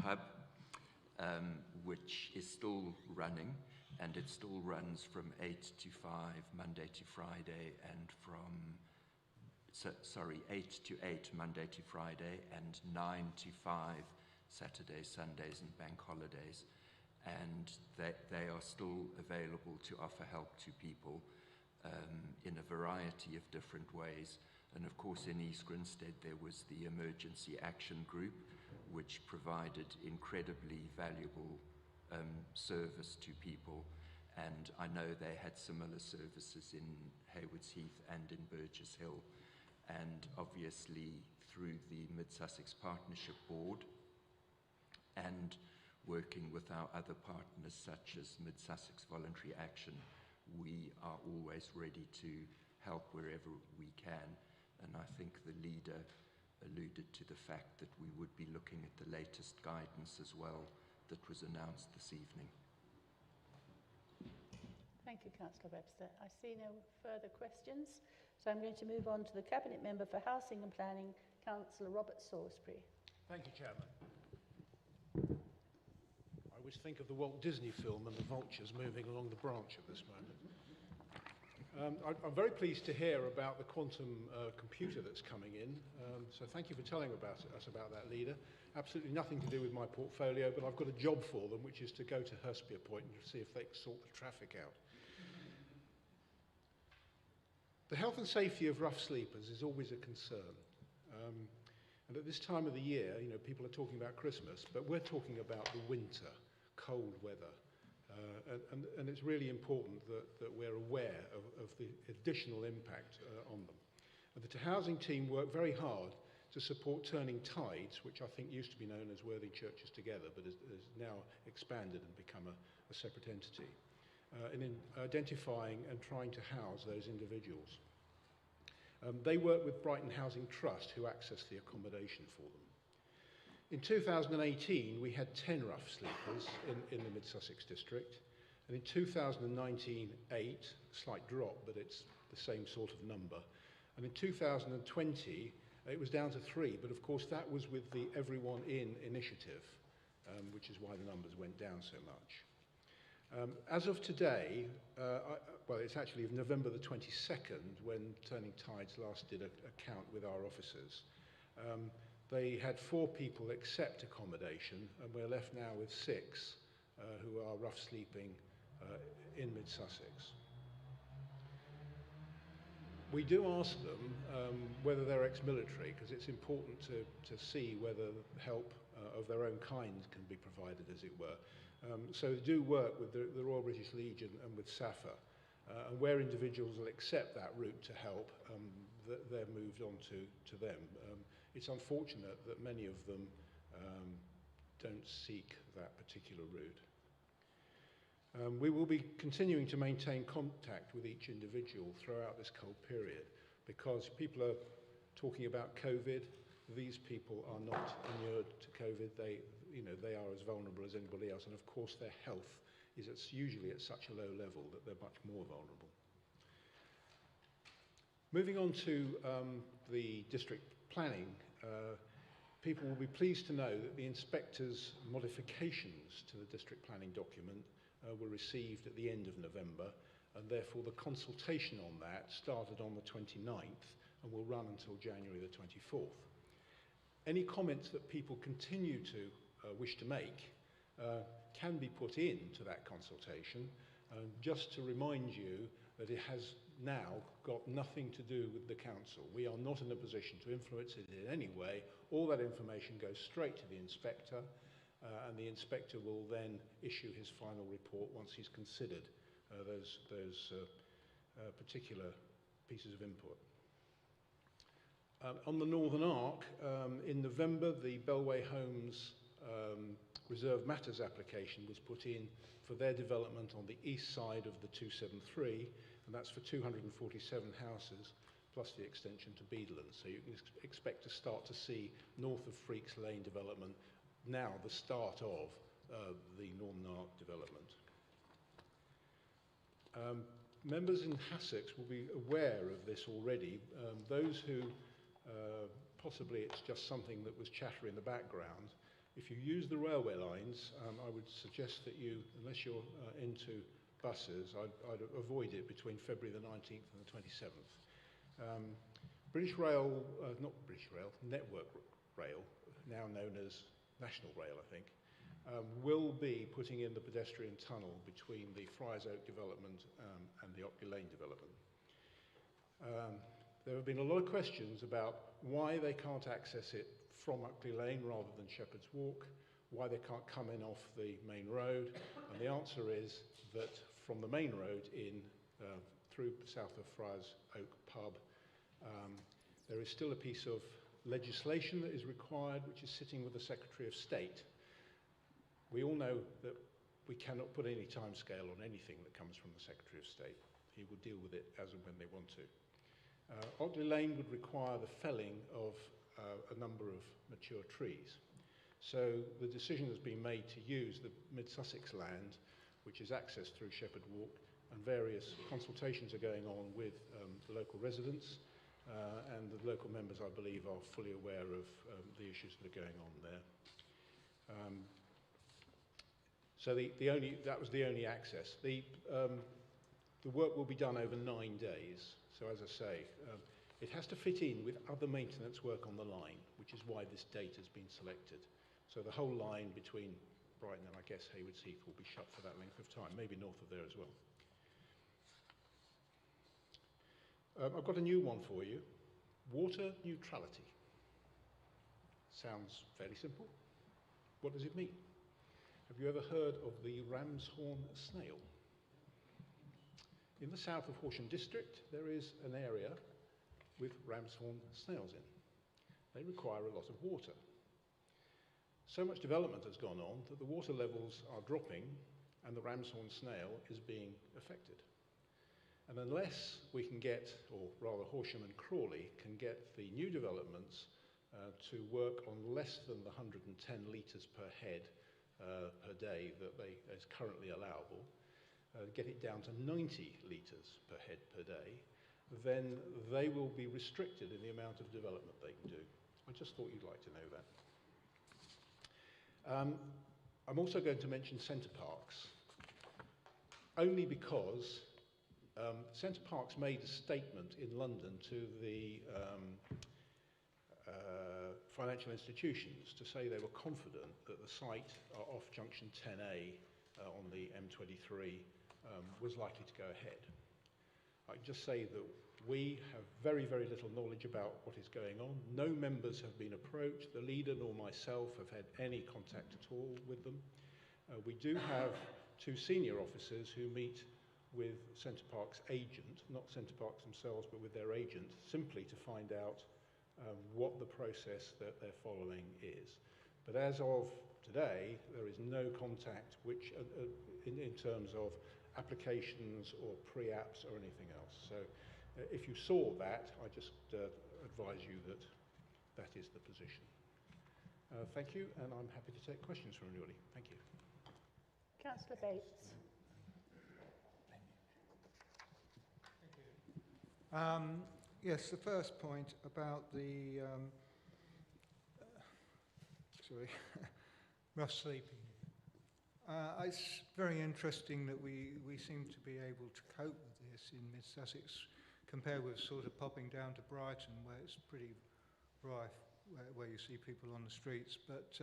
Hub, which is still running, and it still runs from 8 to 5 Monday to Friday, and from 8 to 8 Monday to Friday, and 9 to 5 Saturdays, Sundays and bank holidays. And they are still available to offer help to people in a variety of different ways, And of course in East Grinstead there was the Emergency Action Group, which provided incredibly valuable service to people, and I know they had similar services in Haywards Heath and in Burgess Hill, and obviously through the Mid Sussex Partnership Board and working with our other partners such as Mid Sussex Voluntary Action, we are always ready to help wherever we can, and I think the leader alluded to the fact that we would be looking at the latest guidance as well that was announced this evening. Thank you, Councillor Webster. I see no further questions, so I'm going to move on to the Cabinet Member for Housing and Planning, Councillor Robert Salisbury. Thank you, Chairman. I always think of the Walt Disney film and the vultures moving along the branch at this moment. I'm very pleased to hear about the quantum computer that's coming in, so thank you for telling us about that, Leader. Absolutely nothing to do with my portfolio, but I've got a job for them, which is to go to Hurstpere Point and see if they can sort the traffic out. The health and safety of rough sleepers is always a concern. And at this time of the year, you know, people are talking about Christmas, but we're talking about the winter, cold weather. And it's really important that we're aware of the additional impact on them. And the housing team worked very hard to support Turning Tides, which I think used to be known as Worthy Churches Together, but is now expanded and become a separate entity, in identifying and trying to house those individuals. They work with Brighton Housing Trust, who access the accommodation for them. In 2018, we had 10 rough sleepers in the Mid Sussex district, and in 2019, 8, slight drop, but it's the same sort of number. And in 2020, it was down to 3, but of course that was with the Everyone In initiative, which is why the numbers went down so much. As of today, well, it's actually November the 22nd when Turning Tides last did a count with our officers. They had 4 people accept accommodation, and we're left now with 6 who are rough sleeping in Mid Sussex. We do ask them whether they're ex-military, because it's important to see whether help of their own kind can be provided, as it were. So they do work with the Royal British Legion and with SAFA, and where individuals will accept that route to help, they're moved on to them. It's unfortunate that many of them don't seek that particular route. We will be continuing to maintain contact with each individual throughout this cold period, because people are talking about COVID. These people are not inured to COVID. They are as vulnerable as anybody else, and of course their health is usually at such a low level that they're much more vulnerable. Moving on to the district planning, people will be pleased to know that the inspector's modifications to the district planning document were received at the end of November, and therefore the consultation on that started on the 29th and will run until January the 24th. Any comments that people continue to wish to make can be put into that consultation, just to remind you that it has now got nothing to do with the council. We are not in a position to influence it in any way. All that information goes straight to the inspector, and the inspector will then issue his final report once he's considered those particular pieces of input. On the Northern Arc, in November, the Bellway Homes Reserve Matters application was put in for their development on the east side of the 273, and that's for 247 houses, plus the extension to Beedland. So you can expect to start to see north of Freaks Lane development, now the start of the Northern Arc development. Members in Sussex will be aware of this already. Those who, possibly it's just something that was chatter in the background, if you use the railway lines, I would suggest that you, unless you're into buses, I'd avoid it between February the 19th and the 27th. British Rail, not British Rail, Network Rail, now known as National Rail, I think, will be putting in the pedestrian tunnel between the Friars Oak development and the Ockley Lane development. There have been a lot of questions about why they can't access it from Uckley Lane rather than Shepherd's Walk, why they can't come in off the main road, and the answer is that from the main road in through south of Friars Oak Pub, there is still a piece of legislation that is required, which is sitting with the Secretary of State. We all know that we cannot put any timescale on anything that comes from the Secretary of State. He will deal with it as and when they want to. Otley Lane would require the felling of a number of mature trees. So the decision has been made to use the Mid Sussex land, which is accessed through Shepherd Walk, and various consultations are going on with the local residents, and the local members, I believe, are fully aware of the issues that are going on there. So that was the only access. The work will be done over 9 days. So as I say, it has to fit in with other maintenance work on the line, which is why this date has been selected. So the whole line between Brighton and I guess Haywards Heath will be shut for that length of time, maybe north of there as well. I've got a new one for you. Water neutrality. Sounds fairly simple. What does it mean? Have you ever heard of the ram's horn snail? In the south of Horsham District, there is an area with ram's horn snails in. They require a lot of water. So much development has gone on that the water levels are dropping and the ram's horn snail is being affected. And unless we can get, or rather Horsham and Crawley can get the new developments to work on less than the 110 litres per head per day that is currently allowable, get it down to 90 litres per head per day, then they will be restricted in the amount of development they can do. I just thought you'd like to know that. I'm also going to mention Centre Parks, only because Centre Parks made a statement in London to the financial institutions to say they were confident that the site off junction 10A on the M23 was likely to go ahead. I can just say that we have very, very little knowledge about what is going on. No members have been approached. The leader nor myself have had any contact at all with them. We do have 2 senior officers who meet with Centre Parks' agent, not Centre Parks themselves, but with their agent, simply to find out what the process that they're following is. But as of today, there is no contact which, in terms of applications or pre-apps or anything else. So if you saw that, I just advise you that that is the position. Thank you, and I'm happy to take questions from anybody. Thank you. Councillor Bates. Yes, the first point about the rough sleeping. It's very interesting that we seem to be able to cope with this in Mid Sussex compared with sort of popping down to Brighton where it's pretty rife, where you see people on the streets. But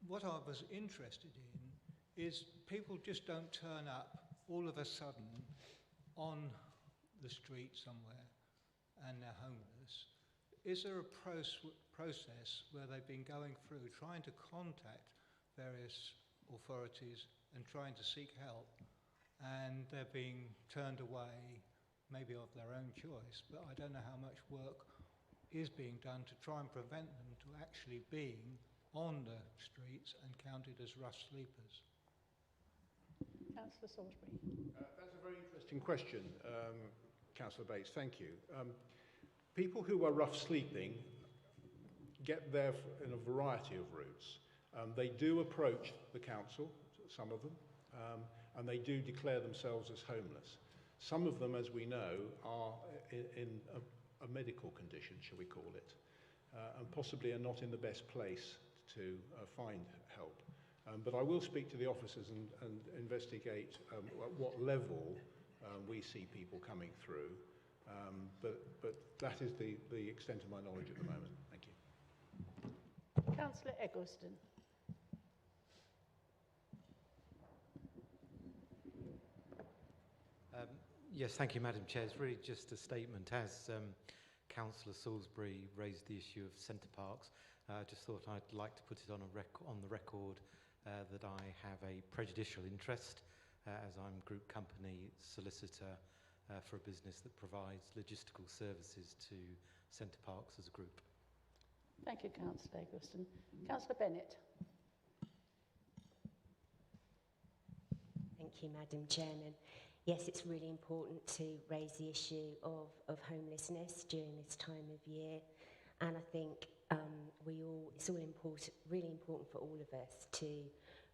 what I was interested in is people just don't turn up all of a sudden on the street somewhere and they're homeless. Is there a process where they've been going through trying to contact various authorities and trying to seek help, and they're being turned away, maybe of their own choice, but I don't know how much work is being done to try and prevent them to actually being on the streets and counted as rough sleepers? Councillor Salisbury. That's a very interesting question, Councillor Bates, thank you. People who are rough sleeping get there in a variety of routes. They do approach the council, some of them, and they do declare themselves as homeless. Some of them, as we know, are in a medical condition, shall we call it, and possibly are not in the best place to find help. But I will speak to the officers and investigate at what level we see people coming through. But that is the extent of my knowledge at the moment. Thank you. Councillor Eggleston. Yes, thank you, Madam Chair. It's really just a statement. As Councillor Salisbury raised the issue of centre parks. I just thought I'd like to put it on the record that I have a prejudicial interest as I'm group company solicitor for a business that provides logistical services to centre parks as a group. Thank you, Councillor Eggleston. Councillor Bennett. Thank you, Madam Chairman. Yes, it's really important to raise the issue of homelessness during this time of year, and I think it's all important, really important for all of us to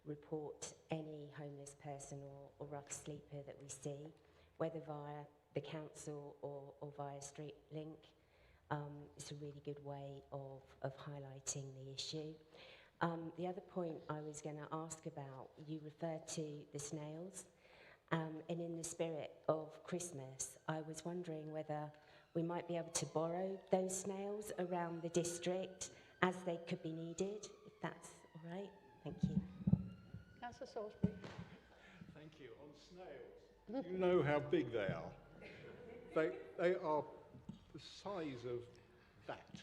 report any homeless person or rough sleeper that we see, whether via the council or via Street Link. It's a really good way of highlighting the issue. The other point I was going to ask about, you referred to the snails, and in the spirit of Christmas, I was wondering whether we might be able to borrow those snails around the district as they could be needed, if that's all right. Thank you. Councillor Salisbury. Thank you. On snails, do you know how big they are? They are the size of that.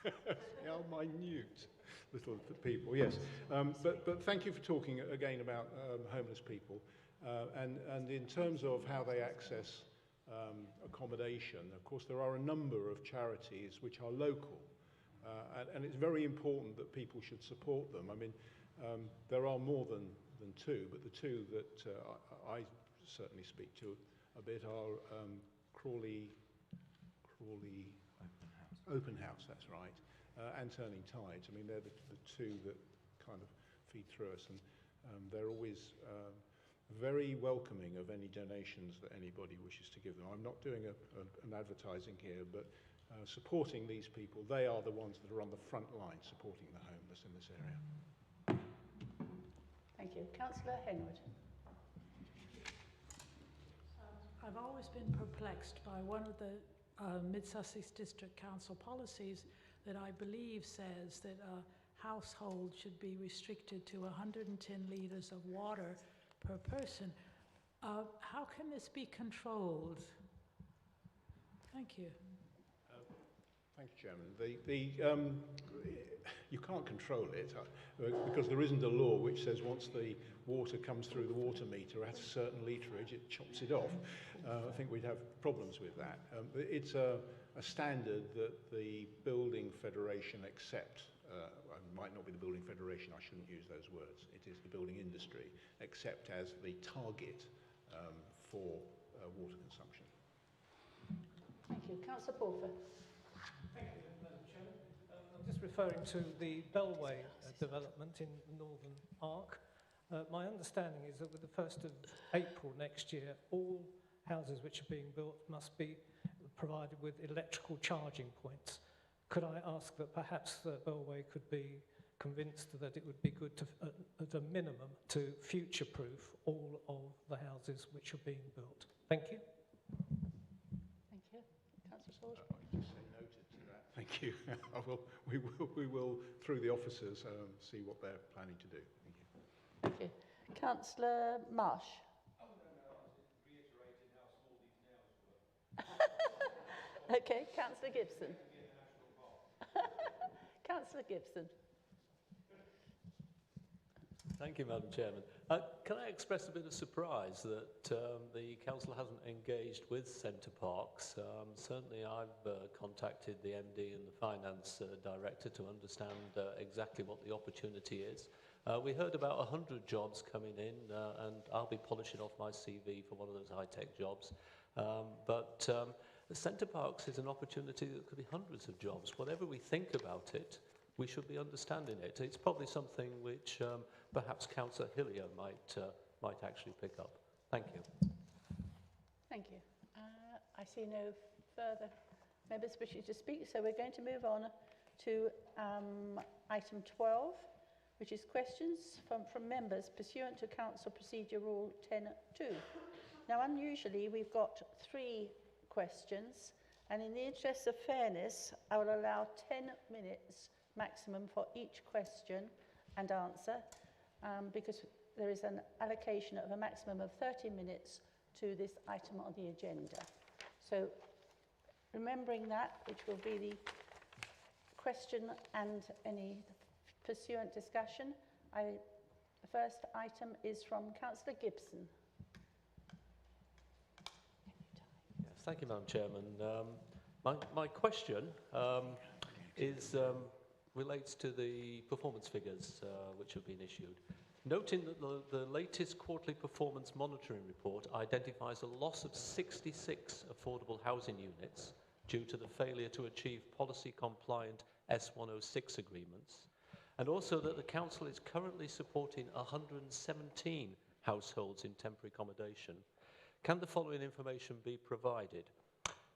They are minute little people, yes. But thank you for talking again about homeless people. And in terms of how they access accommodation, of course, there are a number of charities which are local. And it's very important that people should support them. I mean, there are more than two, but the two that I certainly speak to a bit are Crawley Open House, that's right, and Turning Tides. I mean, they're the two that kind of feed through us, and they're always very welcoming of any donations that anybody wishes to give them. I'm not doing an advertising here, but supporting these people, they are the ones that are on the front line supporting the homeless in this area. Thank you. Councillor Henwood. I've always been perplexed by one of the Mid Sussex District Council policies that I believe says that a household should be restricted to 110 litres of water per person. How can this be controlled? Thank you. Thank you, Chairman. You can't control it because there isn't a law which says once the water comes through the water meter at a certain litrage, it chops it off. I think we'd have problems with that. It's a standard that the Building Federation accept. It might not be the Building Federation, I shouldn't use those words. It is the building industry accept as the target for water consumption. Thank you. Councillor Porter. Thank you, Madam Chairman. I'm just referring to the Bellway development in the Northern Arc. My understanding is that with the 1st of April next year, all houses which are being built must be provided with electrical charging points. Could I ask that perhaps Bellway could be convinced that it would be good to, at a minimum, to future-proof all of the houses which are being built? Thank you. Thank you. Councillor Salisbury. I just say noted to that. Thank you. We will, through the officers, see what they're planning to do. Thank you. Thank you. Councillor Marsh. Oh, no, I was reiterating how small these nails were. Okay, Councillor Gibson. Councillor Gibson. Thank you, Madam Chairman. Can I express a bit of surprise that the council hasn't engaged with centre parks? Certainly I've contacted the MD and the finance director to understand exactly what the opportunity is. We heard about 100 jobs coming in, and I'll be polishing off my CV for one of those high-tech jobs. But the centre parks is an opportunity that could be hundreds of jobs. Whatever we think about it, we should be understanding it. It's probably something which perhaps Councillor Hillier might actually pick up. Thank you. Thank you. I see no further members wishing to speak, so we're going to move on to item 12, which is questions from members pursuant to Council Procedure Rule 10.2. Now, unusually, we've got 3 questions, and in the interest of fairness, I will allow 10 minutes maximum for each question and answer, because there is an allocation of a maximum of 30 minutes to this item on the agenda. So Remembering that, which will be the question and any pursuant discussion, the first item is from Councillor Gibson. Yes, thank you, Madam Chairman. My question relates to the performance figures which have been issued. Noting that the latest quarterly performance monitoring report identifies a loss of 66 affordable housing units due to the failure to achieve policy-compliant S106 agreements, and also that the Council is currently supporting 117 households in temporary accommodation, can the following information be provided?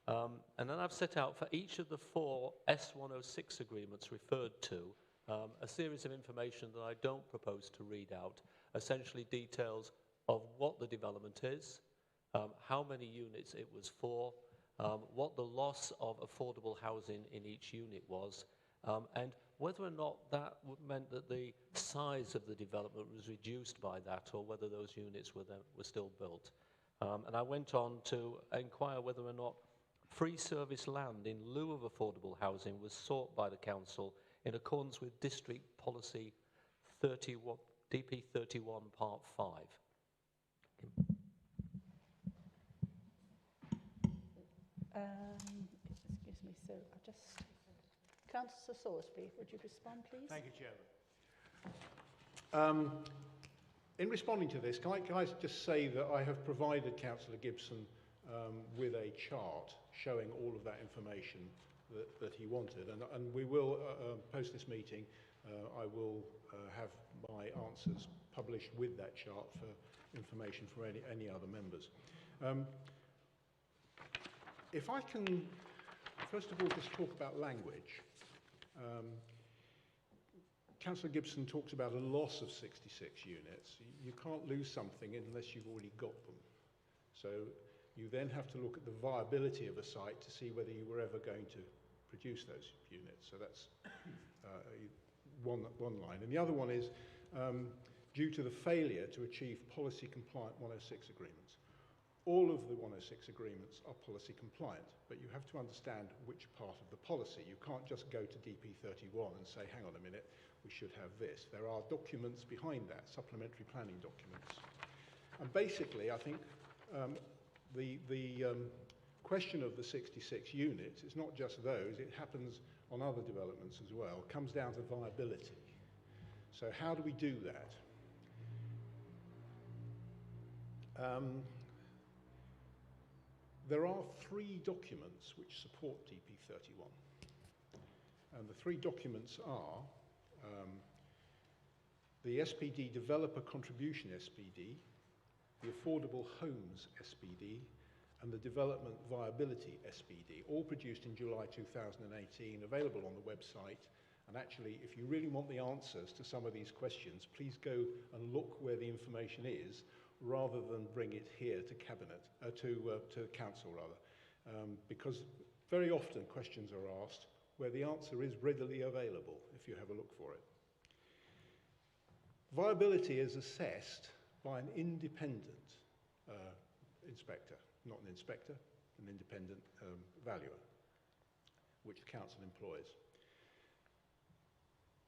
And then I've set out for each of the 4 S106 agreements referred to a series of information that I don't propose to read out, essentially details of what the development is, how many units it was for, what the loss of affordable housing in each unit was, and whether or not that meant that the size of the development was reduced by that, or whether those units were still built. And I went on to inquire whether or not free service land in lieu of affordable housing was sought by the Council in accordance with District Policy 31, DP 31 Part 5. Excuse me, so I'll just... Councillor Salisbury, would you respond, please? Thank you, Chairman. In responding to this, can I just say that I have provided Councillor Gibson with a chart showing all of that information that he wanted, and we will, post this meeting, I will have my answers published with that chart for information for any other members. If I can, first of all, just talk about language. Councillor Gibson talked about a loss of 66 units. You can't lose something unless you've already got them. So you then have to look at the viability of a site to see whether you were ever going to produce those units. So that's one line. And the other one is due to the failure to achieve policy compliant 106 agreements. All of the 106 agreements are policy compliant, but you have to understand which part of the policy. You can't just go to DP 31 and say, hang on a minute, we should have this. There are documents behind that, supplementary planning documents. And basically, I think the question of the 66 units, it's not just those, it happens on other developments as well. It comes down to viability. So how do we do that? There are 3 documents which support DP 31. And the 3 documents are the SPD Developer Contribution SPD, the Affordable Homes SPD, and the Development Viability SPD, all produced in July 2018, available on the website. And actually, if you really want the answers to some of these questions, please go and look where the information is, rather than bring it here to Cabinet, to Council rather, because very often questions are asked where the answer is readily available if you have a look for it. Viability is assessed by an independent inspector, not an inspector, an independent valuer, which the Council employs.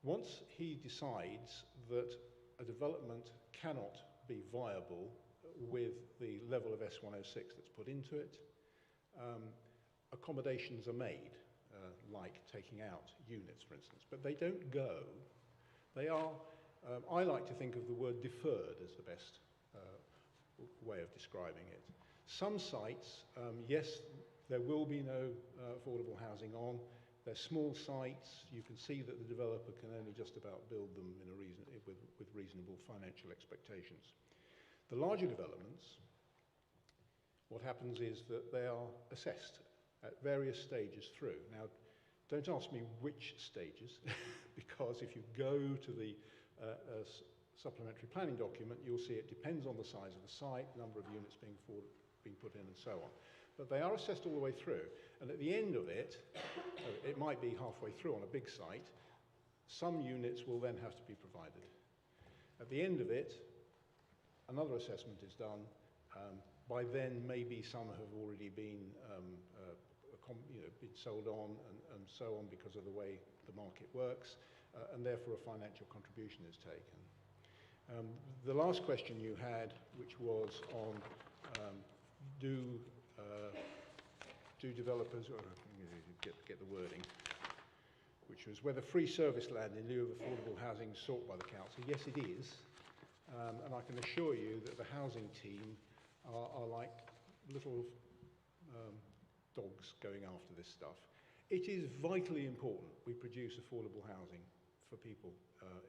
Once he decides that a development cannot be viable with the level of S106 that's put into it, accommodations are made, like taking out units, for instance, but they don't go. They are, I like to think of the word deferred as the best way of describing it. Some sites, yes, there will be no affordable housing on. They're small sites. You can see that the developer can only just about build them in a with reasonable financial expectations. The larger developments, what happens is that they are assessed at various stages through. Now, don't ask me which stages, because if you go to the supplementary planning document, you'll see it depends on the size of the site, number of units being put in, and so on. But they are assessed all the way through, and at the end of it, it might be halfway through on a big site, some units will then have to be provided. At the end of it, another assessment is done. By then, maybe some have already been been sold on and so on because of the way the market works, and therefore a financial contribution is taken. The last question you had, which was on do developers, or get the wording, which was whether free service land in lieu of affordable housing is sought by the council. Yes, it is, and I can assure you that the housing team are like little dogs going after this stuff. It is vitally important we produce affordable housing for people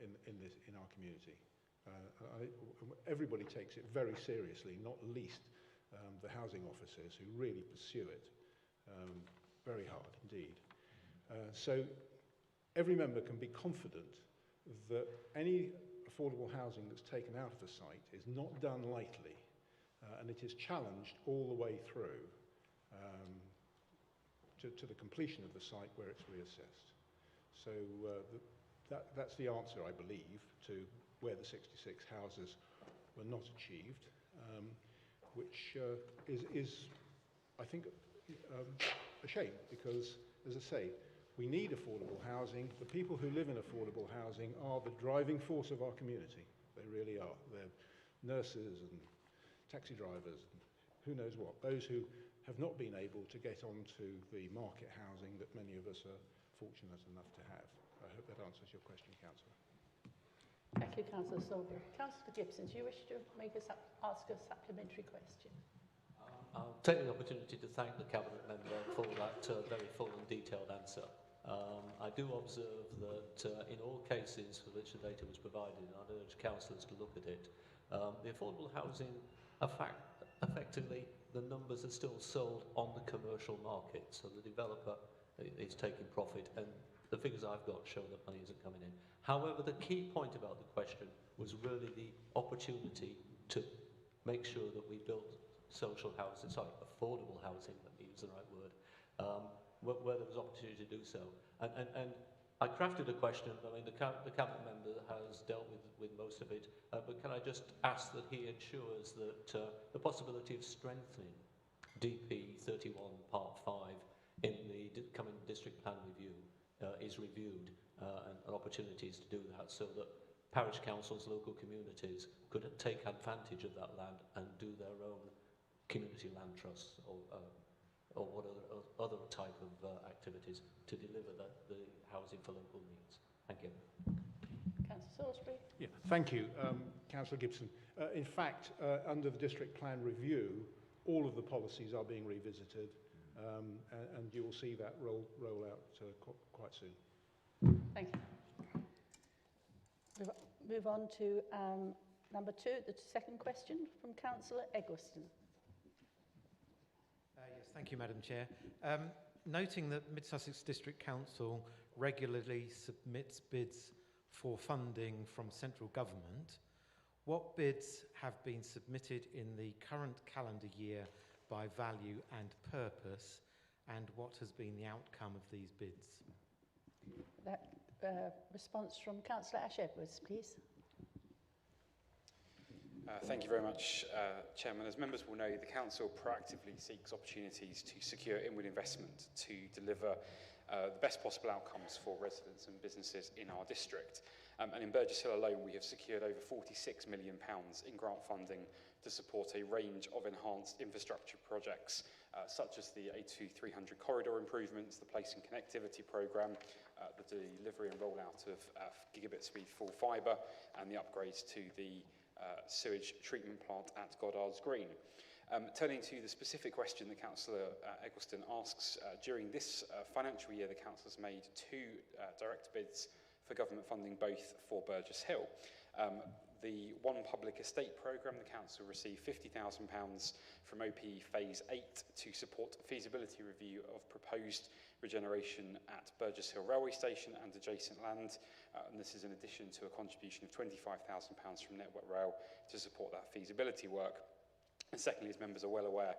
in our community. Everybody takes it very seriously, not least the housing officers who really pursue it very hard indeed. So every member can be confident that any affordable housing that's taken out of the site is not done lightly, and it is challenged all the way through to the completion of the site where it's reassessed. So that's the answer, I believe, to where the 66 houses were not achieved, which is, I think, a shame, because, as I say, we need affordable housing. The people who live in affordable housing are the driving force of our community. They really are. They're nurses and taxi drivers, and who knows what. Those who have not been able to get onto the market housing that many of us are fortunate enough to have. I hope that answers your question, Councillor. Thank you, Councillor Salisbury. Councillor Gibson, do you wish to ask a supplementary question? I'll take the opportunity to thank the Cabinet member for that very full and detailed answer. I do observe that in all cases for which the data was provided, and I'd urge councillors to look at it, the affordable housing, effectively, the numbers are still sold on the commercial market, so the developer is taking profit, and the figures I've got show that money isn't coming in. However, the key point about the question was really the opportunity to make sure that we built social housing, affordable housing, let me use the right word, where there was opportunity to do so. And I crafted a question. I mean, the Cabinet member has dealt with most of it, but can I just ask that he ensures that the possibility of strengthening DP 31 Part 5 in the coming district plan review is reviewed, and opportunities to do that, so that parish councils, local communities could take advantage of that land and do their own community land trusts or what other type of activities to deliver the housing for local needs. Thank you. Councillor Salisbury. Yeah, thank you, Councillor Gibson. In fact, under the district plan review, all of the policies are being revisited, and you will see that roll out quite soon. Thank you. Move on to number 2, the second question from Councillor Eggleston. Yes, thank you, Madam Chair. Noting that Mid Sussex District Council regularly submits bids for funding from central government, what bids have been submitted in the current calendar year by value and purpose, and what has been the outcome of these bids? That response from Councillor Ash-Edwards, please. Thank you very much, Chairman. As members will know, the Council proactively seeks opportunities to secure inward investment to deliver the best possible outcomes for residents and businesses in our district. And in Burgess Hill alone, we have secured over £46 million in grant funding to support a range of enhanced infrastructure projects, such as the A2 300 corridor improvements, the Place and Connectivity programme, the delivery and rollout of gigabit speed full fibre, and the upgrades to the sewage treatment plant at Goddard's Green. Turning to the specific question that Councillor Eggleston asks, during this financial year, the Council has made 2 direct bids for government funding, both for Burgess Hill. The One Public Estate programme, the Council received £50,000 from OPE Phase 8 to support a feasibility review of proposed regeneration at Burgess Hill Railway Station and adjacent land. And this is in addition to a contribution of £25,000 from Network Rail to support that feasibility work. And secondly, as members are well aware,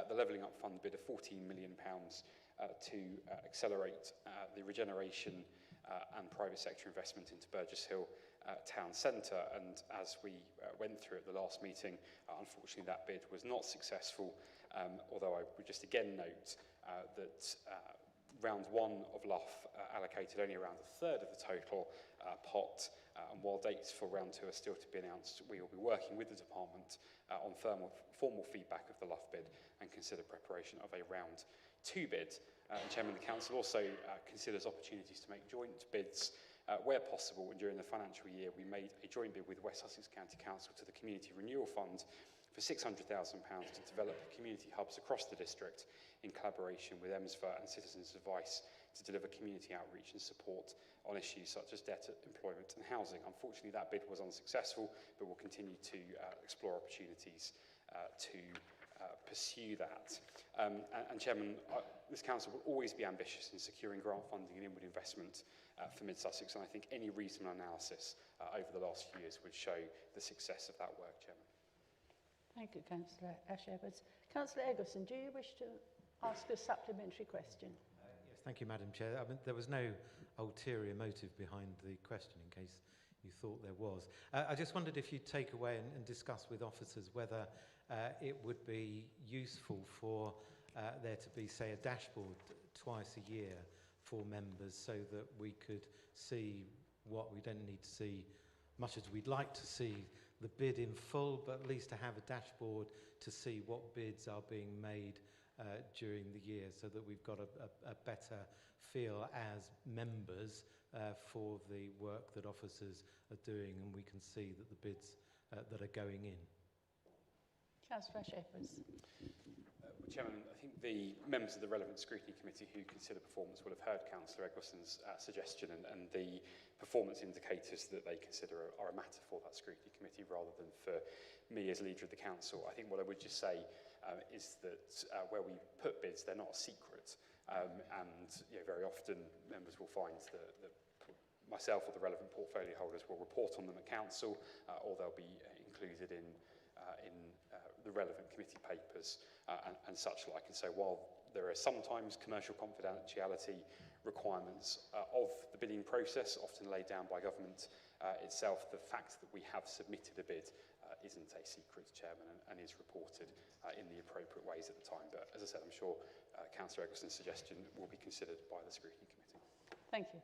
the Levelling Up Fund bid of £14 million to accelerate the regeneration and private sector investment into Burgess Hill town centre. And as we went through at the last meeting, unfortunately that bid was not successful, although I would just again note that round one of LUF allocated only around a third of the total pot, and while dates for round two are still to be announced, we will be working with the department on formal feedback of the LUF bid and consider preparation of a round two bid. Chairman, the Council also considers opportunities to make joint bids where possible, and during the financial year we made a joint bid with West Sussex County Council to the Community Renewal Fund for £600,000 to develop community hubs across the district in collaboration with EMSFA and Citizens Advice to deliver community outreach and support on issues such as debt, employment and housing. Unfortunately, that bid was unsuccessful, but we'll continue to explore opportunities to pursue that. And Chairman, this Council will always be ambitious in securing grant funding and inward investment for Mid Sussex, and I think any reasonable analysis over the last few years would show the success of that work, Chairman. Thank you, Councillor Ash-Edwards. Councillor Eggleston, do you wish to ask a supplementary question? Yes, thank you, Madam Chair. I mean, there was no ulterior motive behind the question, in case you thought there was. I just wondered if you'd take away and discuss with officers whether it would be useful for there to be, say, a dashboard twice a year for members so that we could see what we don't need to see much as we'd like to see the bid in full, but at least to have a dashboard to see what bids are being made during the year so that we've got a better feel as members for the work that officers are doing, and we can see that the bids that are going in. Councillor Ash-Edwards. Chairman, I think the members of the relevant scrutiny committee who consider performance will have heard Councillor Eggleston's suggestion, and the performance indicators that they consider are a matter for that scrutiny committee rather than for me as leader of the council. I think what I would just say is that where we put bids, they're not a secret, and very often members will find that myself or the relevant portfolio holders will report on them at council, or they'll be included in the relevant committee papers and such like. And so while there are sometimes commercial confidentiality requirements of the bidding process, often laid down by government itself, the fact that we have submitted a bid isn't a secret, Chairman, and is reported in the appropriate ways at the time. But as I said, I'm sure Councillor Eggleston's suggestion will be considered by the scrutiny committee. Thank you.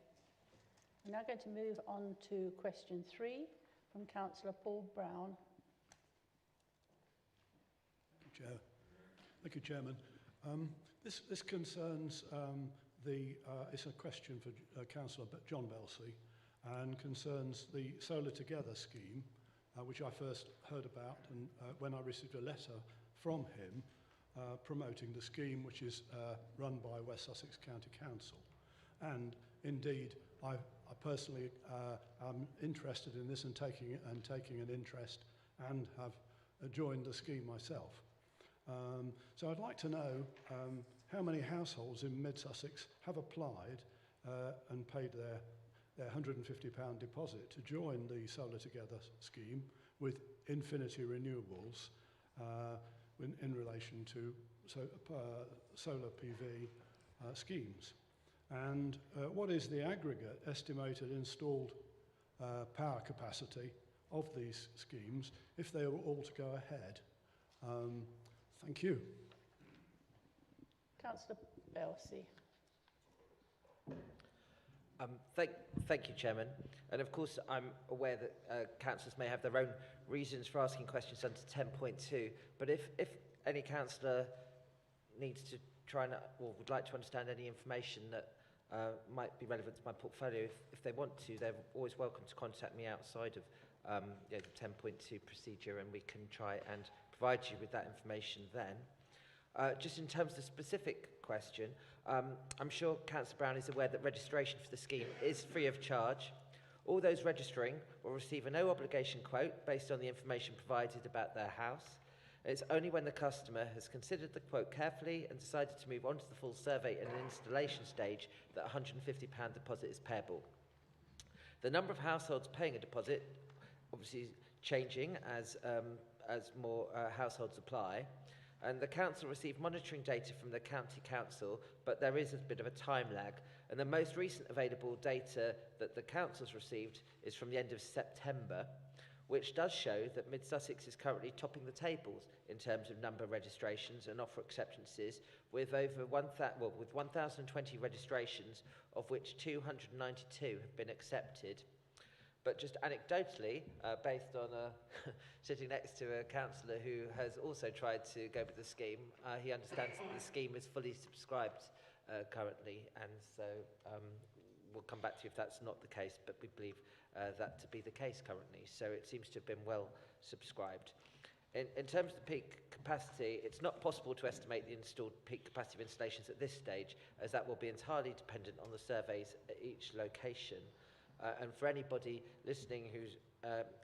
We're now going to move on to question 3 from Councillor Paul Brown. Thank you, Chairman. This concerns it's a question for Councillor John Belsey, and concerns the Solar Together scheme, which I first heard about and when I received a letter from him promoting the scheme, which is run by West Sussex County Council. And indeed, I personally am interested in this and taking an interest, and have joined the scheme myself. So I'd like to know how many households in Mid Sussex have applied and paid their £150 deposit to join the Solar Together scheme with Infinity Renewables in relation to solar PV schemes. And what is the aggregate estimated installed power capacity of these schemes if they were all to go ahead? Thank you. Councillor Belsey. Thank you, Chairman. And of course, I'm aware that councillors may have their own reasons for asking questions under 10.2. But if any councillor needs to try and, or would like to understand any information that might be relevant to my portfolio, if they want to, they're always welcome to contact me outside of the 10.2 procedure, and we can try and provide you with that information then. Just in terms of the specific question, I'm sure Councillor Brown is aware that registration for the scheme is free of charge. All those registering will receive a no obligation quote based on the information provided about their house. It's only when the customer has considered the quote carefully and decided to move on to the full survey and installation stage that a £150 deposit is payable. The number of households paying a deposit obviously changing as more households apply. And the council received monitoring data from the county council, but there is a bit of a time lag. And the most recent available data that the council's received is from the end of September, which does show that Mid Sussex is currently topping the tables in terms of number of registrations and offer acceptances, with over 1,020 registrations, of which 292 have been accepted. But just anecdotally, based on sitting next to a councillor who has also tried to go with the scheme, he understands that the scheme is fully subscribed currently, and so we'll come back to you if that's not the case, but we believe that to be the case currently. So it seems to have been well subscribed. In terms of the peak capacity, it's not possible to estimate the installed peak capacity of installations at this stage, as that will be entirely dependent on the surveys at each location. And for anybody listening who's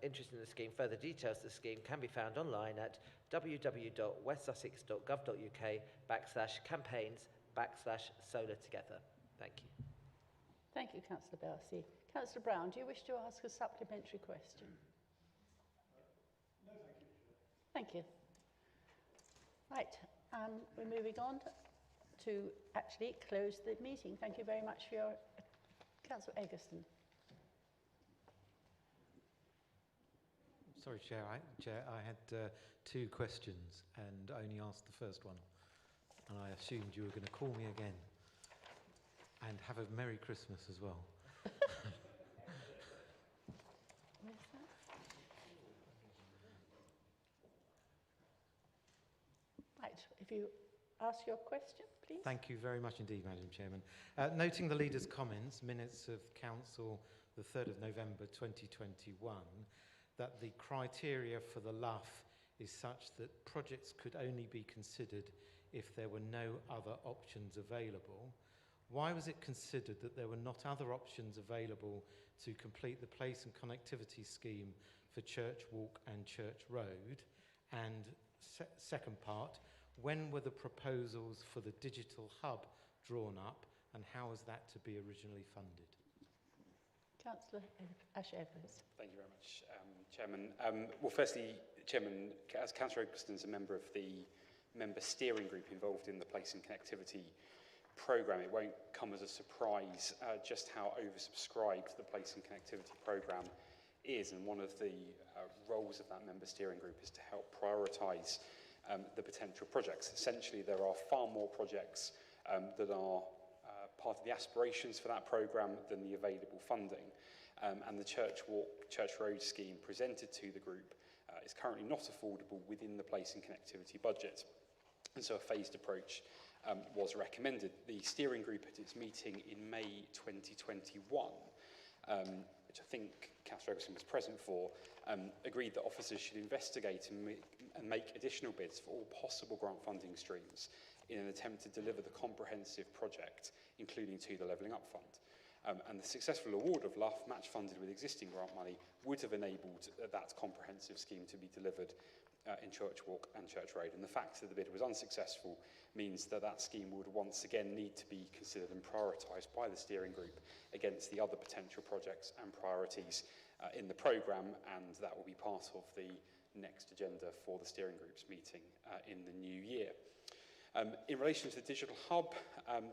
interested in the scheme, further details of the scheme can be found online at www.westsussex.gov.uk/campaigns/solar together. Thank you. Thank you, Councillor Belsey. Councillor Brown, do you wish to ask a supplementary question? No, thank you. Thank you. Right, we're moving on to actually close the meeting. Thank you very much for your... Councillor Eggleston. Sorry, Chair, I had two questions and only asked the first one. And I assumed you were going to call me again. And have a Merry Christmas as well. Where's that? Right, if you ask your question, please. Thank you very much indeed, Madam Chairman. Noting the Leader's comments, minutes of Council the 3rd of November 2021, that the criteria for the LUF is such that projects could only be considered if there were no other options available. Why was it considered that there were not other options available to complete the place and connectivity scheme for Church Walk and Church Road? And second part, when were the proposals for the digital hub drawn up, and how was that to be originally funded? Councillor Ash-Evans. Thank you very much, Chairman. Well, firstly, Chairman, as Councillor Eggleston is a member of the member steering group involved in the Place and Connectivity programme, it won't come as a surprise just how oversubscribed the Place and Connectivity programme is, and one of the roles of that member steering group is to help prioritise the potential projects. Essentially, there are far more projects that are part of the aspirations for that programme than the available funding. And the Church Walk, Church Road scheme presented to the group is currently not affordable within the Place and Connectivity budget. And so a phased approach was recommended. The steering group at its meeting in May 2021, which I think Councillor Eggleston was present for, agreed that officers should investigate and make additional bids for all possible grant funding streams in an attempt to deliver the comprehensive project, including to the Levelling Up Fund. And the successful award of LUF, match funded with existing grant money, would have enabled that comprehensive scheme to be delivered in Church Walk and Church Road. And the fact that the bid was unsuccessful means that that scheme would once again need to be considered and prioritised by the steering group against the other potential projects and priorities in the programme, and that will be part of the next agenda for the steering group's meeting in the new year. In relation to the digital hub,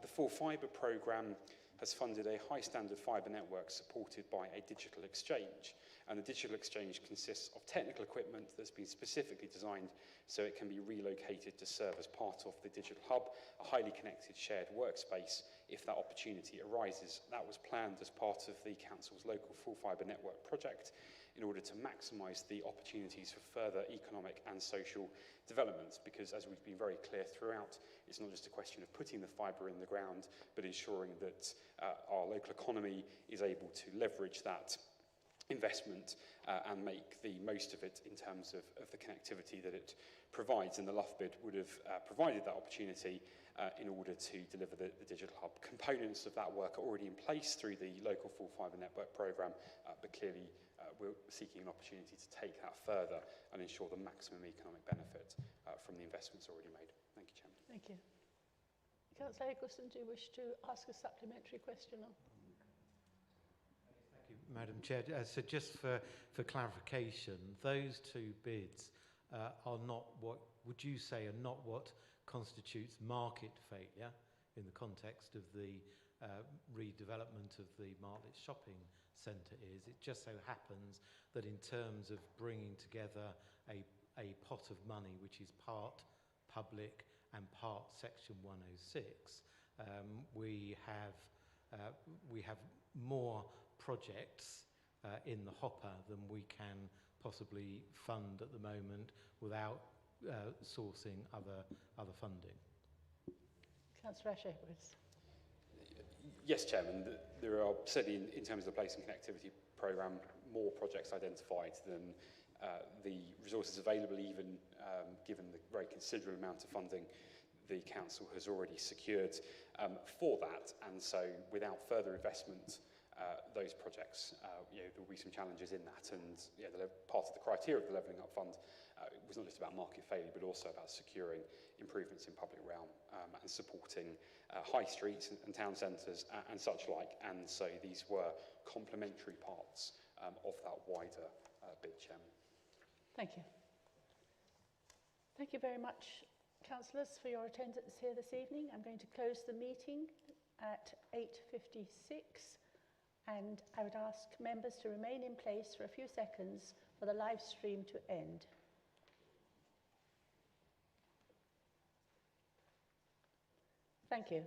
the Full Fibre programme has funded a high standard fibre network supported by a digital exchange. And the digital exchange consists of technical equipment that's been specifically designed so it can be relocated to serve as part of the digital hub, a highly connected shared workspace if that opportunity arises. That was planned as part of the Council's local full fibre network project in order to maximise the opportunities for further economic and social developments, because as we've been very clear throughout, it's not just a question of putting the fibre in the ground, but ensuring that our local economy is able to leverage that investment and make the most of it in terms of the connectivity that it provides. And the LUF bid would have provided that opportunity in order to deliver the digital hub. Components of that work are already in place through the local full fibre network programme, but clearly we're seeking an opportunity to take that further and ensure the maximum economic benefit from the investments already made. Thank you, Chairman. Thank you. Councillor Eggleston, do you wish to ask a supplementary question? Or? Thank you, Madam Chair. So just for clarification, those two bids are not what, would you say, are not what constitutes market failure in the context of the redevelopment of the Martlett Shopping Centre is. It just so happens that in terms of bringing together a pot of money which is part public and part Section 106, we have more projects in the hopper than we can possibly fund at the moment without sourcing other funding. Councillor Ashworth. Yes, Chairman. There are certainly, in terms of the Place and Connectivity programme, more projects identified than the resources available, even given the very considerable amount of funding the council has already secured for that. And so, without further investment, those projects, there will be some challenges in that. And part of the criteria of the Levelling Up Fund was not just about market failure, but also about securing improvements in public realm and supporting high streets and town centres and such like. And so these were complementary parts of that wider bid, Chairman. Thank you. Thank you very much, councillors, for your attendance here this evening. I'm going to close the meeting at 8:56, and I would ask members to remain in place for a few seconds for the live stream to end. Thank you.